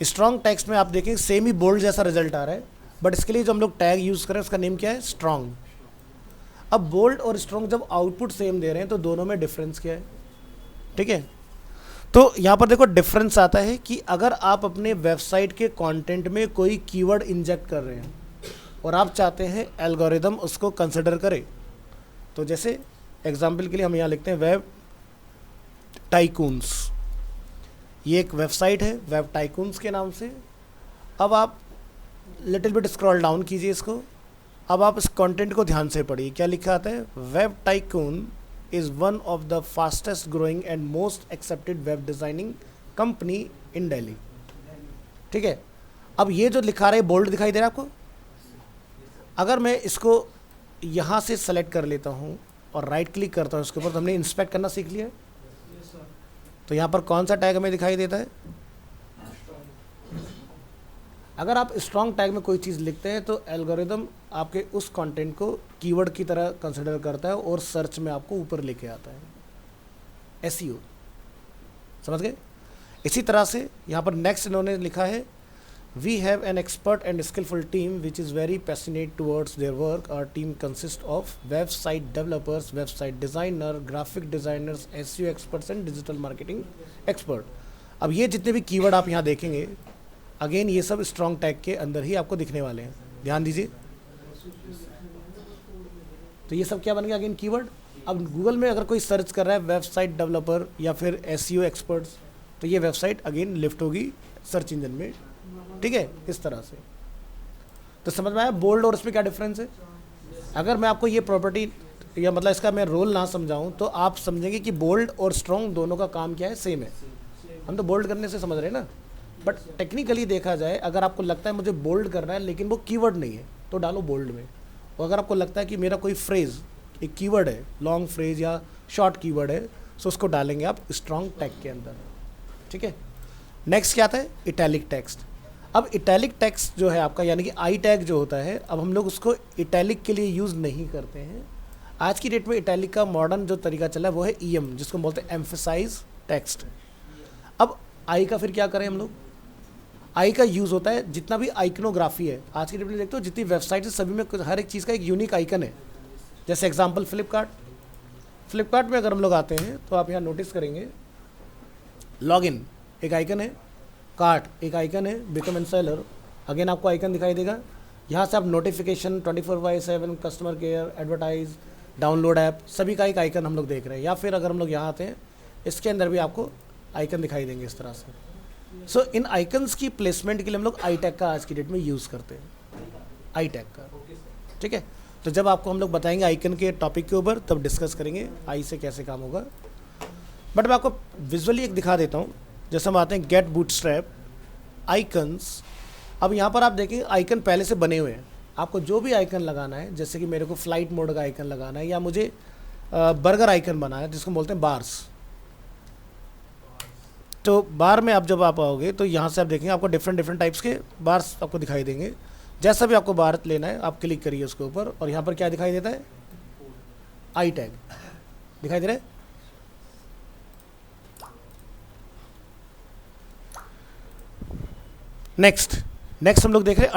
स्ट्रॉन्ग टेक्स्ट में आप देखेंगे सेम ही बोल्ड जैसा रिजल्ट आ रहा है, बट इसके लिए जो हम लोग टैग यूज़ करें उसका नेम क्या है, स्ट्रॉन्ग। अब बोल्ड और स्ट्रॉन्ग जब आउटपुट सेम दे रहे हैं तो दोनों में डिफरेंस क्या है, ठीक है। तो यहाँ पर देखो डिफरेंस आता है कि अगर आप अपने वेबसाइट के कंटेंट में कोई कीवर्ड इंजेक्ट कर रहे हैं और आप चाहते हैं एल्गोरिदम उसको कंसिडर करे, तो जैसे एग्जाम्पल के लिए हम यहाँ लिखते हैं वेब टाइकून्स, ये एक वेबसाइट है वेब टाइकून्स के नाम से। अब आप लिटिल बिट स्क्रॉल डाउन कीजिए इसको, अब आप इस कंटेंट को ध्यान से पढ़िए, क्या लिखा आता है, web tycoon is one of the fastest growing and most accepted web designing company इन दिल्ली, ठीक है। अब ये जो लिखा रहा है बोल्ड दिखाई दे रहा है आपको, अगर मैं इसको यहाँ से सेलेक्ट कर लेता हूँ और राइट क्लिक करता हूँ इसके ऊपर, तो हमने इंस्पेक्ट करना सीख लिया। तो यहाँ पर कौन सा टैग हमें दिखाई देता है, अगर आप स्ट्रॉन्ग टैग में कोई चीज़ लिखते हैं तो एल्गोरिदम आपके उस कंटेंट को कीवर्ड की तरह कंसिडर करता है और सर्च में आपको ऊपर लेके आता है, SEO, समझ गए। इसी तरह से यहाँ पर नेक्स्ट इन्होंने लिखा है, we have an expert and skilful team which is very passionate towards their work. Our team consist of website developers, website designer, graphic designers, SEO experts and digital marketing expert. अब ये जितने भी keyword आप यहाँ देखेंगे, again ये सब strong tag के अंदर ही आपको दिखने वाले हैं, ध्यान दीजिए। तो ये सब क्या बन गया, अगेन कीवर्ड। अब गूगल में अगर कोई सर्च कर रहा है वेबसाइट डेवलपर या फिर SEO एक्सपर्ट्स, तो ये वेबसाइट अगेन लिफ्ट होगी सर्च इंजन में, ठीक है, इस तरह से। तो समझ में आया बोल्ड और इसमें क्या डिफरेंस है। अगर मैं आपको ये प्रॉपर्टी या मतलब इसका मैं रोल ना समझाऊं तो आप समझेंगे कि बोल्ड और स्ट्रॉन्ग दोनों का काम क्या है, सेम है। हम तो बोल्ड करने से समझ रहे हैं ना, बट टेक्निकली देखा जाए अगर आपको लगता है मुझे बोल्ड करना है लेकिन वो कीवर्ड नहीं है तो डालो बोल्ड में, और अगर आपको लगता है कि मेरा कोई फ्रेज़ एक कीवर्ड है, लॉन्ग फ्रेज या शॉर्ट कीवर्ड है, तो उसको डालेंगे आप स्ट्रॉन्ग टैग के अंदर, ठीक है। नेक्स्ट क्या आता है, इटैलिक टेक्स्ट। अब इटैलिक टेक्स्ट जो है आपका, यानी कि आई टैग जो होता है, अब हम लोग उसको इटैलिक के लिए यूज़ नहीं करते हैं। आज की डेट में इटैलिक का मॉडर्न जो तरीका चला है वो है EM, जिसको बोलते हैं एम्फेसाइज टेक्स्ट। अब आई का फिर क्या करें हम लोग, आई का यूज़ होता है जितना भी आइकनोग्राफी है, आज की डेट में देखते हो जितनी वेबसाइट है सभी में हर एक चीज़ का एक यूनिक आइकन है। जैसे एग्जांपल फ्लिपकार्ट में अगर हम लोग आते हैं तो आप यहाँ नोटिस करेंगे लॉगिन एक आइकन है, कार्ट एक आइकन है, बिकम एंड सेलर अगेन आपको आइकन दिखाई देगा। यहाँ से आप notification 24/7, customer care, advertise, download app, सभी का एक आइकन हम लोग देख रहे हैं। या फिर अगर हम लोग यहाँ आते हैं इसके अंदर भी आपको आइकन दिखाई देंगे इस तरह से। सो इन आइकन्स की प्लेसमेंट के लिए हम लोग आई टैग का आज की डेट में यूज़ करते हैं, आई टैग का, ठीक है। तो जब आपको हम लोग बताएंगे आइकन के टॉपिक के ऊपर तब डिस्कस करेंगे आई से कैसे काम होगा। बट मैं आपको विजुअली एक दिखा देता हूँ। जैसे हम आते हैं गेट बूटस्ट्रैप आइकन्स। अब यहाँ पर आप देखेंगे आइकन पहले से बने हुए हैं। आपको जो भी आइकन लगाना है, जैसे कि मेरे को फ्लाइट मोड का आइकन लगाना है या मुझे बर्गर आइकन बनाना है जिसको बोलते हैं बार्स। तो बार में आप जब आप आओगे तो यहाँ से आप देखेंगे आपको डिफरेंट टाइप्स के बार्स आपको दिखाई देंगे। जैसा भी आपको बार लेना है आप क्लिक करिए उसके ऊपर और यहाँ पर क्या दिखाई देता है, आई टैग दिखाई दे रहा है। नेक्स्ट हम लोग देख रहे हैं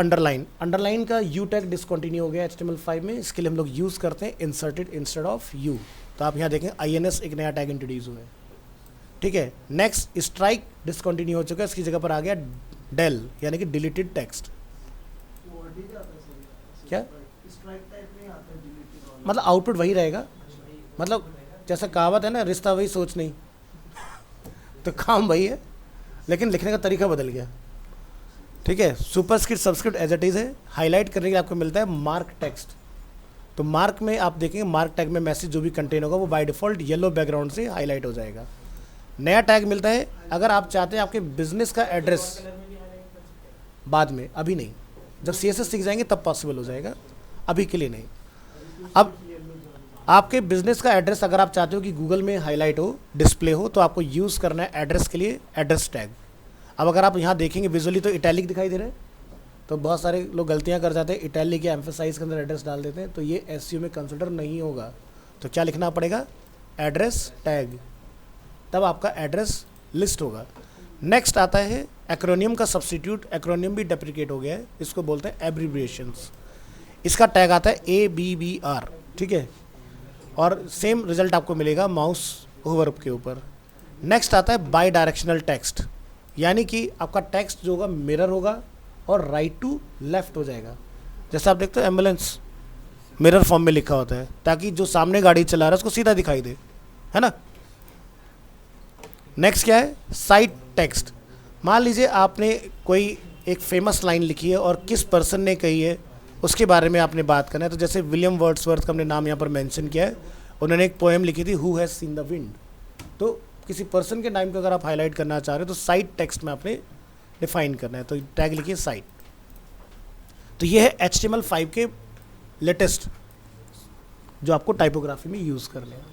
अंडरलाइन का यू टैग डिसकंटिन्यू हो गया HTML5 में। इसके लिए हम लोग यूज़ करते हैं इंसर्टेड इंस्टेड ऑफ यू। तो आप यहाँ देखें INS एक नया टैग इंट्रोड्यूस हुआ है, ठीक है। नेक्स्ट स्ट्राइक डिसकंटिन्यू हो चुका है, इसकी जगह पर आ गया डेल यानी कि डिलीटेड टेक्स्ट। क्या मतलब आउटपुट वही रहेगा, मतलब जैसा कहावत है ना, रिश्ता वही सोच नहीं तो काम वही है लेकिन लिखने का तरीका बदल गया, ठीक है। Superscript subscript as it is है। हाईलाइट करने के लिए आपको मिलता है मार्क टेक्स्ट। तो मार्क में आप देखेंगे मार्क टैग में मैसेज जो भी कंटेन होगा वो बाय डिफ़ॉल्ट येलो बैकग्राउंड से हाईलाइट हो जाएगा। नया टैग मिलता है अगर आप चाहते हैं आपके बिजनेस का एड्रेस, बाद में, अभी नहीं, जब CSS सीख जाएंगे तब पॉसिबल हो जाएगा, अभी के लिए नहीं। अब आपके बिजनेस का एड्रेस अगर आप चाहते हो कि गूगल में हाईलाइट हो, डिस्प्ले हो, तो आपको यूज़ करना है एड्रेस के लिए एड्रेस टैग। अब अगर आप यहाँ देखेंगे विजुअली तो इटैलिक दिखाई दे रहा है, तो बहुत सारे लोग गलतियाँ कर जाते हैं, इटैलिक या एम्फेसाइज के अंदर एड्रेस डाल देते हैं, तो ये SEO में कंसिडर नहीं होगा। तो क्या लिखना पड़ेगा, एड्रेस टैग, तब आपका एड्रेस लिस्ट होगा। नेक्स्ट आता है एक्रोनियम का सब्स्टिट्यूट। एक्रोनियम भी डेप्रिकेट हो गया है, इसको बोलते हैं एब्रीविएशंस। इसका टैग आता है ABBR, ठीक है, और सेम रिजल्ट आपको मिलेगा माउस ओवर के ऊपर। नेक्स्ट आता है बाई डायरेक्शनल टेक्स्ट, यानी कि आपका टेक्स्ट जो होगा मिरर होगा और राइट टू लेफ्ट हो जाएगा। जैसे आप देखते हो एम्बुलेंस मिरर फॉर्म में लिखा होता है ताकि जो सामने गाड़ी चला रहा है उसको सीधा दिखाई दे, है ना। नेक्स्ट क्या है, साइड टेक्स्ट। मान लीजिए आपने कोई एक फेमस लाइन लिखी है और किस पर्सन ने कही है उसके बारे में आपने बात करना है। तो जैसे विलियम वर्ड्सवर्थ का हमने नाम यहाँ पर मेंशन किया है, उन्होंने एक पोएम लिखी थी who has seen the wind. तो किसी पर्सन के नाम को अगर आप हाईलाइट करना चाह रहे हो तो साइड टेक्स्ट में आपने डिफाइन करना है, तो टैग लिखिए साइड। तो ये है HTML5 के लेटेस्ट जो आपको टाइपोग्राफी में यूज़ करने हैं,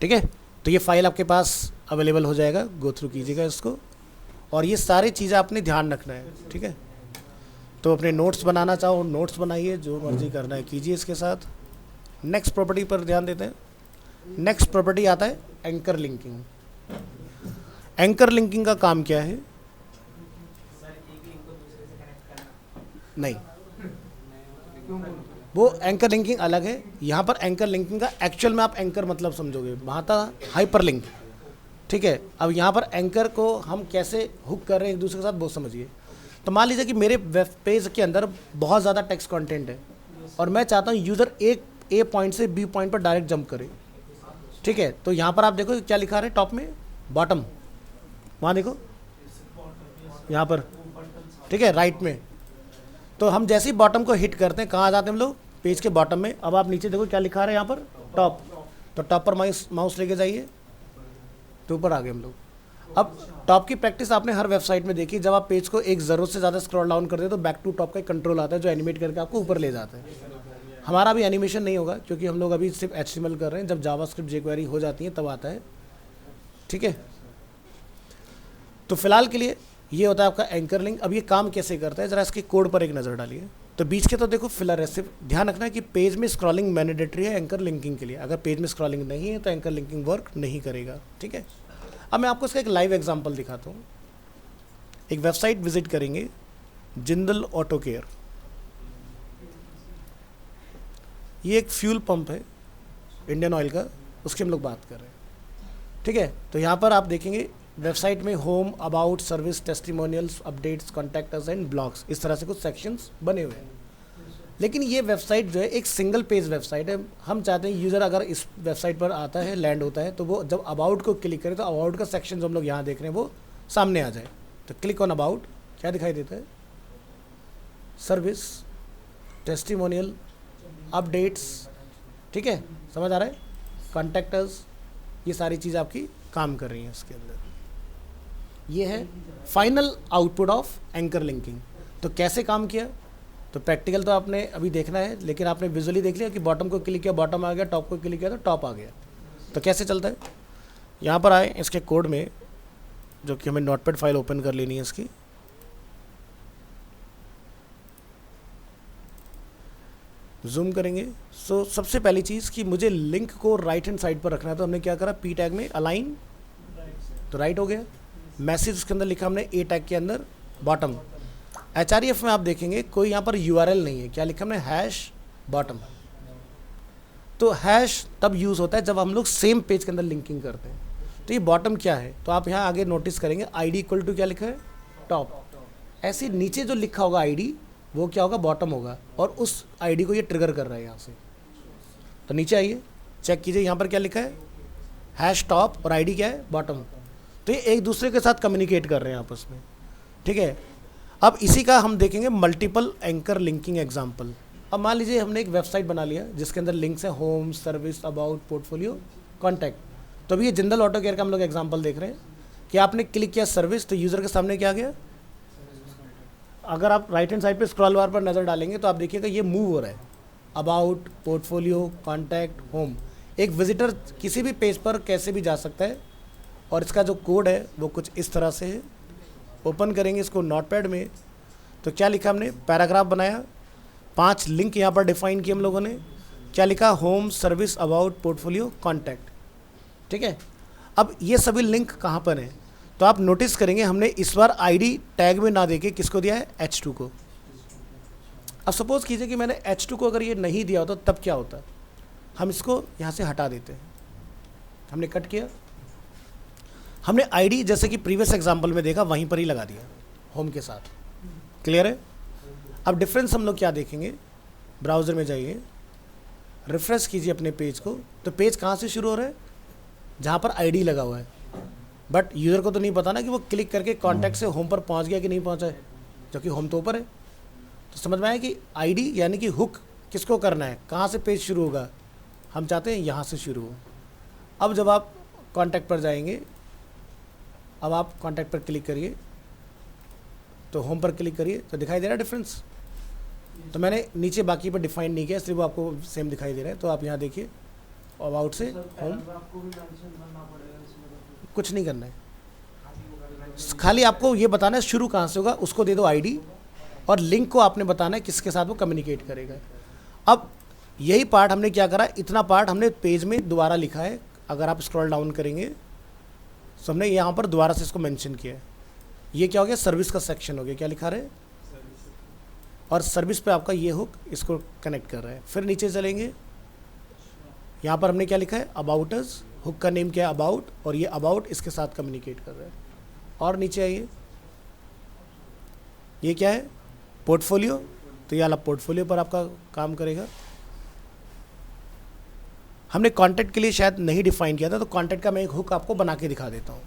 ठीक है। तो ये फाइल आपके पास अवेलेबल हो जाएगा, गो थ्रू कीजिएगा इसको, और ये सारी चीज़ें आपने ध्यान रखना है, ठीक है। तो अपने नोट्स बनाना चाहो नोट्स बनाइए, जो मर्जी करना है कीजिए इसके साथ। नेक्स्ट प्रॉपर्टी पर ध्यान देते हैं। नेक्स्ट प्रॉपर्टी आता है एंकर लिंकिंग। एंकर लिंकिंग का काम क्या है, नहीं वो एंकर लिंकिंग अलग है। यहाँ पर एंकर लिंकिंग का एक्चुअल में आप एंकर मतलब समझोगे, वहाँ था हाइपर लिंक, ठीक है। अब यहाँ पर एंकर को हम कैसे हुक कर रहे हैं एक दूसरे के साथ वो समझिए। तो मान लीजिए कि मेरे वेब पेज के अंदर बहुत ज़्यादा टेक्स्ट कंटेंट है और मैं चाहता हूँ यूज़र एक A पॉइंट से B पॉइंट पर डायरेक्ट जंप करे, ठीक है। तो यहाँ पर आप देखो क्या लिखा है टॉप में, बॉटम, वहाँ देखो यहाँ पर, ठीक है, राइट में। तो हम जैसे ही बॉटम को हिट करते हैं कहाँ आ जाते हैं हम लोग, पेज के बॉटम में। अब आप नीचे देखो क्या लिखा है यहाँ पर, टॉप। तो टॉप पर माउस लेके जाइए तो ऊपर आ गए हम लोग। अब टॉप की प्रैक्टिस आपने हर वेबसाइट में देखी, जब आप पेज को एक ज़रूरत से ज़्यादा स्क्रॉल डाउन करते हैं तो बैक टू टॉप का एक कंट्रोल आता है जो एनिमेट करके आपको ऊपर ले जाता है। हमारा भी एनिमेशन नहीं होगा क्योंकि हम लोग अभी सिर्फ HTML कर रहे हैं, जब जावास्क्रिप्ट jQuery हो जाती है तब आता है, ठीक है। तो फिलहाल के लिए ये होता है आपका एंकर लिंक। अब ये काम कैसे करता है, ज़रा इसके कोड पर एक नज़र डालिए। तो बीच के तो देखो फिलर है, सिर्फ ध्यान रखना है कि पेज में स्क्रॉलिंग मैंडेटरी है एंकर लिंकिंग के लिए। अगर पेज में स्क्रॉलिंग नहीं है तो एंकर लिंकिंग वर्क नहीं करेगा, ठीक है। अब मैं आपको इसका एक लाइव एग्जांपल दिखाता हूँ। एक वेबसाइट विजिट करेंगे, जिंदल ऑटो केयर। ये एक फ्यूल पंप है इंडियन ऑयल का, उसकी हम लोग बात कर रहे हैं, ठीक है। तो यहाँ पर आप देखेंगे वेबसाइट में home, about, service, testimonials, updates, contact us and blogs, इस तरह से कुछ सेक्शंस बने हुए हैं। लेकिन ये वेबसाइट जो है एक सिंगल पेज वेबसाइट है। हम चाहते हैं यूज़र अगर इस वेबसाइट पर आता है, लैंड होता है, तो वो जब अबाउट को क्लिक करे तो अबाउट का सेक्शन जो हम लोग यहाँ देख रहे हैं वो सामने आ जाए। तो क्लिक ऑन अबाउट, क्या दिखाई देता है, सर्विस, टेस्टिमोनियल, अपडेट्स, ठीक है, समझ आ रहा है, कॉन्टैक्टर्स, ये सारी चीज़ आपकी काम कर रही हैं इसके अंदर। ये है final output of anchor linking. तो कैसे काम किया, तो प्रैक्टिकल तो आपने अभी देखना है, लेकिन आपने विजुअली देख लिया कि बॉटम को क्लिक किया बॉटम आ गया, टॉप को क्लिक किया तो टॉप आ गया। तो कैसे चलता है, यहाँ पर आए इसके कोड में, जो कि हमें नोटपैड फाइल ओपन कर लेनी है इसकी। जूम करेंगे। सो सबसे पहली चीज़ कि मुझे लिंक को राइट हैंड साइड पर रखना है, तो हमने क्या करा, पी टैग में अलाइन, तो राइट हो गया। मैसेज उसके अंदर लिखा हमने ए टैग के अंदर बॉटम। HREF में आप देखेंगे कोई यहाँ पर URL नहीं है, क्या लिखा हमने, हैश बॉटम। तो हैश तब यूज़ होता है जब हम लोग सेम पेज के अंदर लिंकिंग करते हैं। तो ये बॉटम क्या है, तो आप यहाँ आगे नोटिस करेंगे ID इक्वल टू क्या लिखा है, टॉप। ऐसे नीचे जो लिखा होगा ID वो क्या होगा, बॉटम होगा, और उस ID को ये ट्रिगर कर रहा है यहाँ से। तो नीचे आइए, चेक कीजिए यहाँ पर क्या लिखा है, हैश टॉप, और ID क्या है, बॉटम। तो ये एक दूसरे के साथ कम्युनिकेट कर रहे हैं आपस में, ठीक है। अब इसी का हम देखेंगे मल्टीपल एंकर लिंकिंग एग्जाम्पल। अब मान लीजिए हमने एक वेबसाइट बना लिया जिसके अंदर लिंक्स हैं home, service, about, portfolio, contact. तो अभी ये जिंदल ऑटो केयर का हम लोग एग्जाम्पल देख रहे हैं कि आपने क्लिक किया सर्विस, तो यूज़र के सामने क्या आ गया। अगर आप राइट हैंड साइड पे स्क्रॉल बार पर नज़र डालेंगे तो आप देखिएगा ये मूव हो रहा है, अबाउट, पोर्टफोलियो, कॉन्टैक्ट, होम। एक विजिटर किसी भी पेज पर कैसे भी जा सकता है, और इसका जो कोड है वो कुछ इस तरह से है। ओपन करेंगे इसको नोटपैड में, तो क्या लिखा हमने, पैराग्राफ बनाया, 5 लिंक यहाँ पर डिफाइन किए हम लोगों ने। क्या लिखा, home, service, about, portfolio, contact, ठीक है। अब ये सभी लिंक कहाँ पर हैं, तो आप नोटिस करेंगे हमने इस बार ID टैग में ना देके किसको दिया है, H2 को। अब सपोज कीजिए कि मैंने H2 को अगर ये नहीं दिया होता तब क्या होता, हम इसको यहाँ से हटा देते हैं। हमने कट किया, हमने ID जैसे कि प्रीवियस एग्जाम्पल में देखा वहीं पर ही लगा दिया होम के साथ, क्लियर है। अब डिफरेंस हम लोग क्या देखेंगे, ब्राउज़र में जाइए, रिफ्रेश कीजिए अपने पेज को, तो पेज कहाँ से शुरू हो रहा है, जहाँ पर ID लगा हुआ है। बट यूज़र को तो नहीं पता ना कि वो क्लिक करके कॉन्टैक्ट से होम पर पहुँच गया कि नहीं पहुँचा है, जबकि होम तो ऊपर है। तो समझ में आया कि ID यानी कि हुक किसको करना है, कहाँ से पेज शुरू होगा, हम चाहते हैं यहाँ से शुरू हो। अब जब आप कॉन्टैक्ट पर जाएंगे, अब आप कॉन्टैक्ट पर क्लिक करिए, तो होम पर क्लिक करिए, तो दिखाई दे रहा है डिफरेंस। तो मैंने नीचे बाकी पर डिफाइन नहीं किया, सिर्फ आपको सेम दिखाई दे रहा है। तो आप यहाँ देखिए, अबाउट से होम, कुछ नहीं करना है, खाली आपको ये बताना है शुरू कहाँ से होगा, उसको दे दो ID, और लिंक को आपने बताना है किसके साथ वो कम्युनिकेट करेगा। अब यही पार्ट हमने क्या करा, इतना पार्ट हमने पेज में दोबारा लिखा है। अगर आप स्क्रॉल डाउन करेंगे तो हमने यहाँ पर दोबारा से इसको मेंशन किया है। ये क्या हो गया, सर्विस का सेक्शन हो गया, क्या लिखा रहे, और सर्विस पे आपका ये हुक इसको कनेक्ट कर रहा है। फिर नीचे चलेंगे, यहाँ पर हमने क्या लिखा है, अबाउट अस, हुक का नेम क्या है, अबाउट, और ये अबाउट इसके साथ कम्युनिकेट कर रहा है। और नीचे आइए, ये क्या है, पोर्टफोलियो, तो ये वाला पोर्टफोलियो पर आपका काम करेगा। हमने कॉन्टैक्ट के लिए शायद नहीं डिफाइन किया था, तो कॉन्टैक्ट का मैं एक हुक आपको बना के दिखा देता हूँ।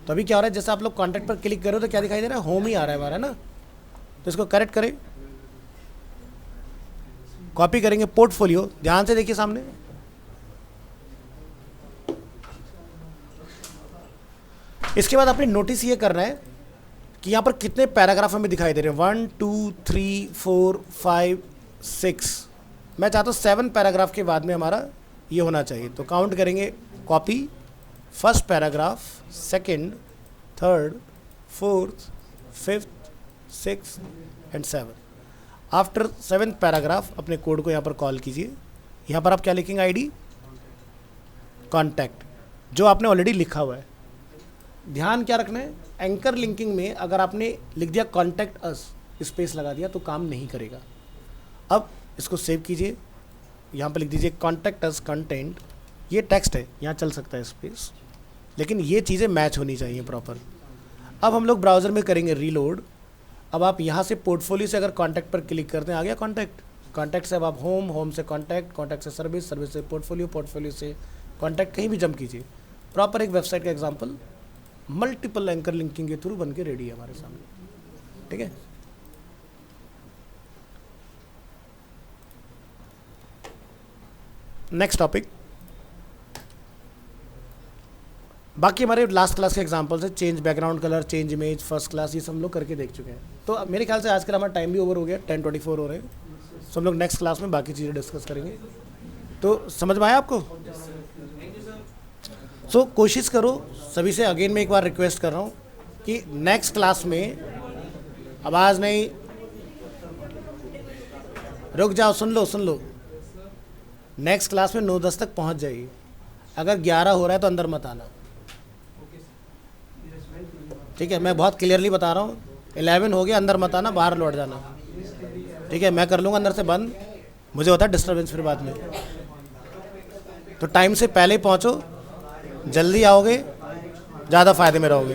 तो अभी क्या हो रहा है, जैसे आप लोग कॉन्टैक्ट पर क्लिक करो तो क्या दिखाई दे रहा है, होम ही आ रहा है हमारा ना। तो इसको करेक्ट करें, कॉपी करेंगे पोर्टफोलियो, ध्यान से देखिए सामने, इसके बाद आपने नोटिस ये करना है कि यहाँ पर कितने पैराग्राफ हमें दिखाई दे रहे हैं, 1 2 3 4 5 6। मैं चाहता हूँ 7 पैराग्राफ के बाद में हमारा ये होना चाहिए। तो काउंट करेंगे, copy, first paragraph, second, third, fourth, fifth, six and 7। After 7th paragraph अपने कोड को यहाँ पर कॉल कीजिए। यहाँ पर आप क्या लिखेंगे, ID, कॉन्टैक्ट, जो आपने ऑलरेडी लिखा हुआ है। ध्यान क्या रखना है, एंकर लिंकिंग में अगर आपने लिख दिया कॉन्टैक्ट अस, स्पेस लगा दिया, तो काम नहीं करेगा। अब इसको सेव कीजिए, यहाँ पर लिख दीजिए कॉन्टैक्ट अस कंटेंट, ये टेक्स्ट है, यहाँ चल सकता है स्पेस, लेकिन ये चीज़ें मैच होनी चाहिए प्रॉपर। अब हम लोग ब्राउज़र में करेंगे रीलोड। अब आप यहाँ से पोर्टफोलियो से अगर कॉन्टैक्ट पर क्लिक करते हैं, आ गया कॉन्टैक्ट, कॉन्टैक्ट से अब आप होम, होम से कॉन्टैक्ट, कॉन्टैक्ट से सर्विस, सर्विस से पोर्टफोलियो, पोर्टफोलियो से कॉन्टैक्ट, कहीं भी जंप कीजिए। प्रॉपर एक वेबसाइट का एग्जाम्पल मल्टीपल एंकर लिंकिंग के थ्रू बन के रेडी है हमारे सामने, ठीक है। नेक्स्ट टॉपिक, बाकी हमारे लास्ट क्लास के एग्जांपल्स है, change background colour, change image, first class, ये सब हम लोग करके देख चुके हैं। तो अब मेरे ख्याल से आज का हमारा टाइम भी ओवर हो गया, 10:24 हो रहे हैं। सो हम लोग नेक्स्ट क्लास में बाकी चीज़ें डिस्कस करेंगे। तो समझ में आया आपको? सो कोशिश करो, सभी से अगेन मैं एक बार रिक्वेस्ट कर रहा हूँ कि नेक्स्ट क्लास में आवाज़ नहीं, रुक जाओ, सुन लो, नेक्स्ट क्लास में 9-10 तक पहुँच जाइए। अगर 11 हो रहा है तो अंदर मत आना, ठीक है? मैं बहुत क्लियरली बता रहा हूँ, 11 हो गया, अंदर मत आना, बाहर लौट जाना, ठीक है? मैं कर लूँगा अंदर से बंद, मुझे होता है डिस्टर्बेंस फिर बाद में। तो टाइम से पहले पहुँचो, जल्दी आओगे, ज़्यादा फ़ायदे में रहोगे।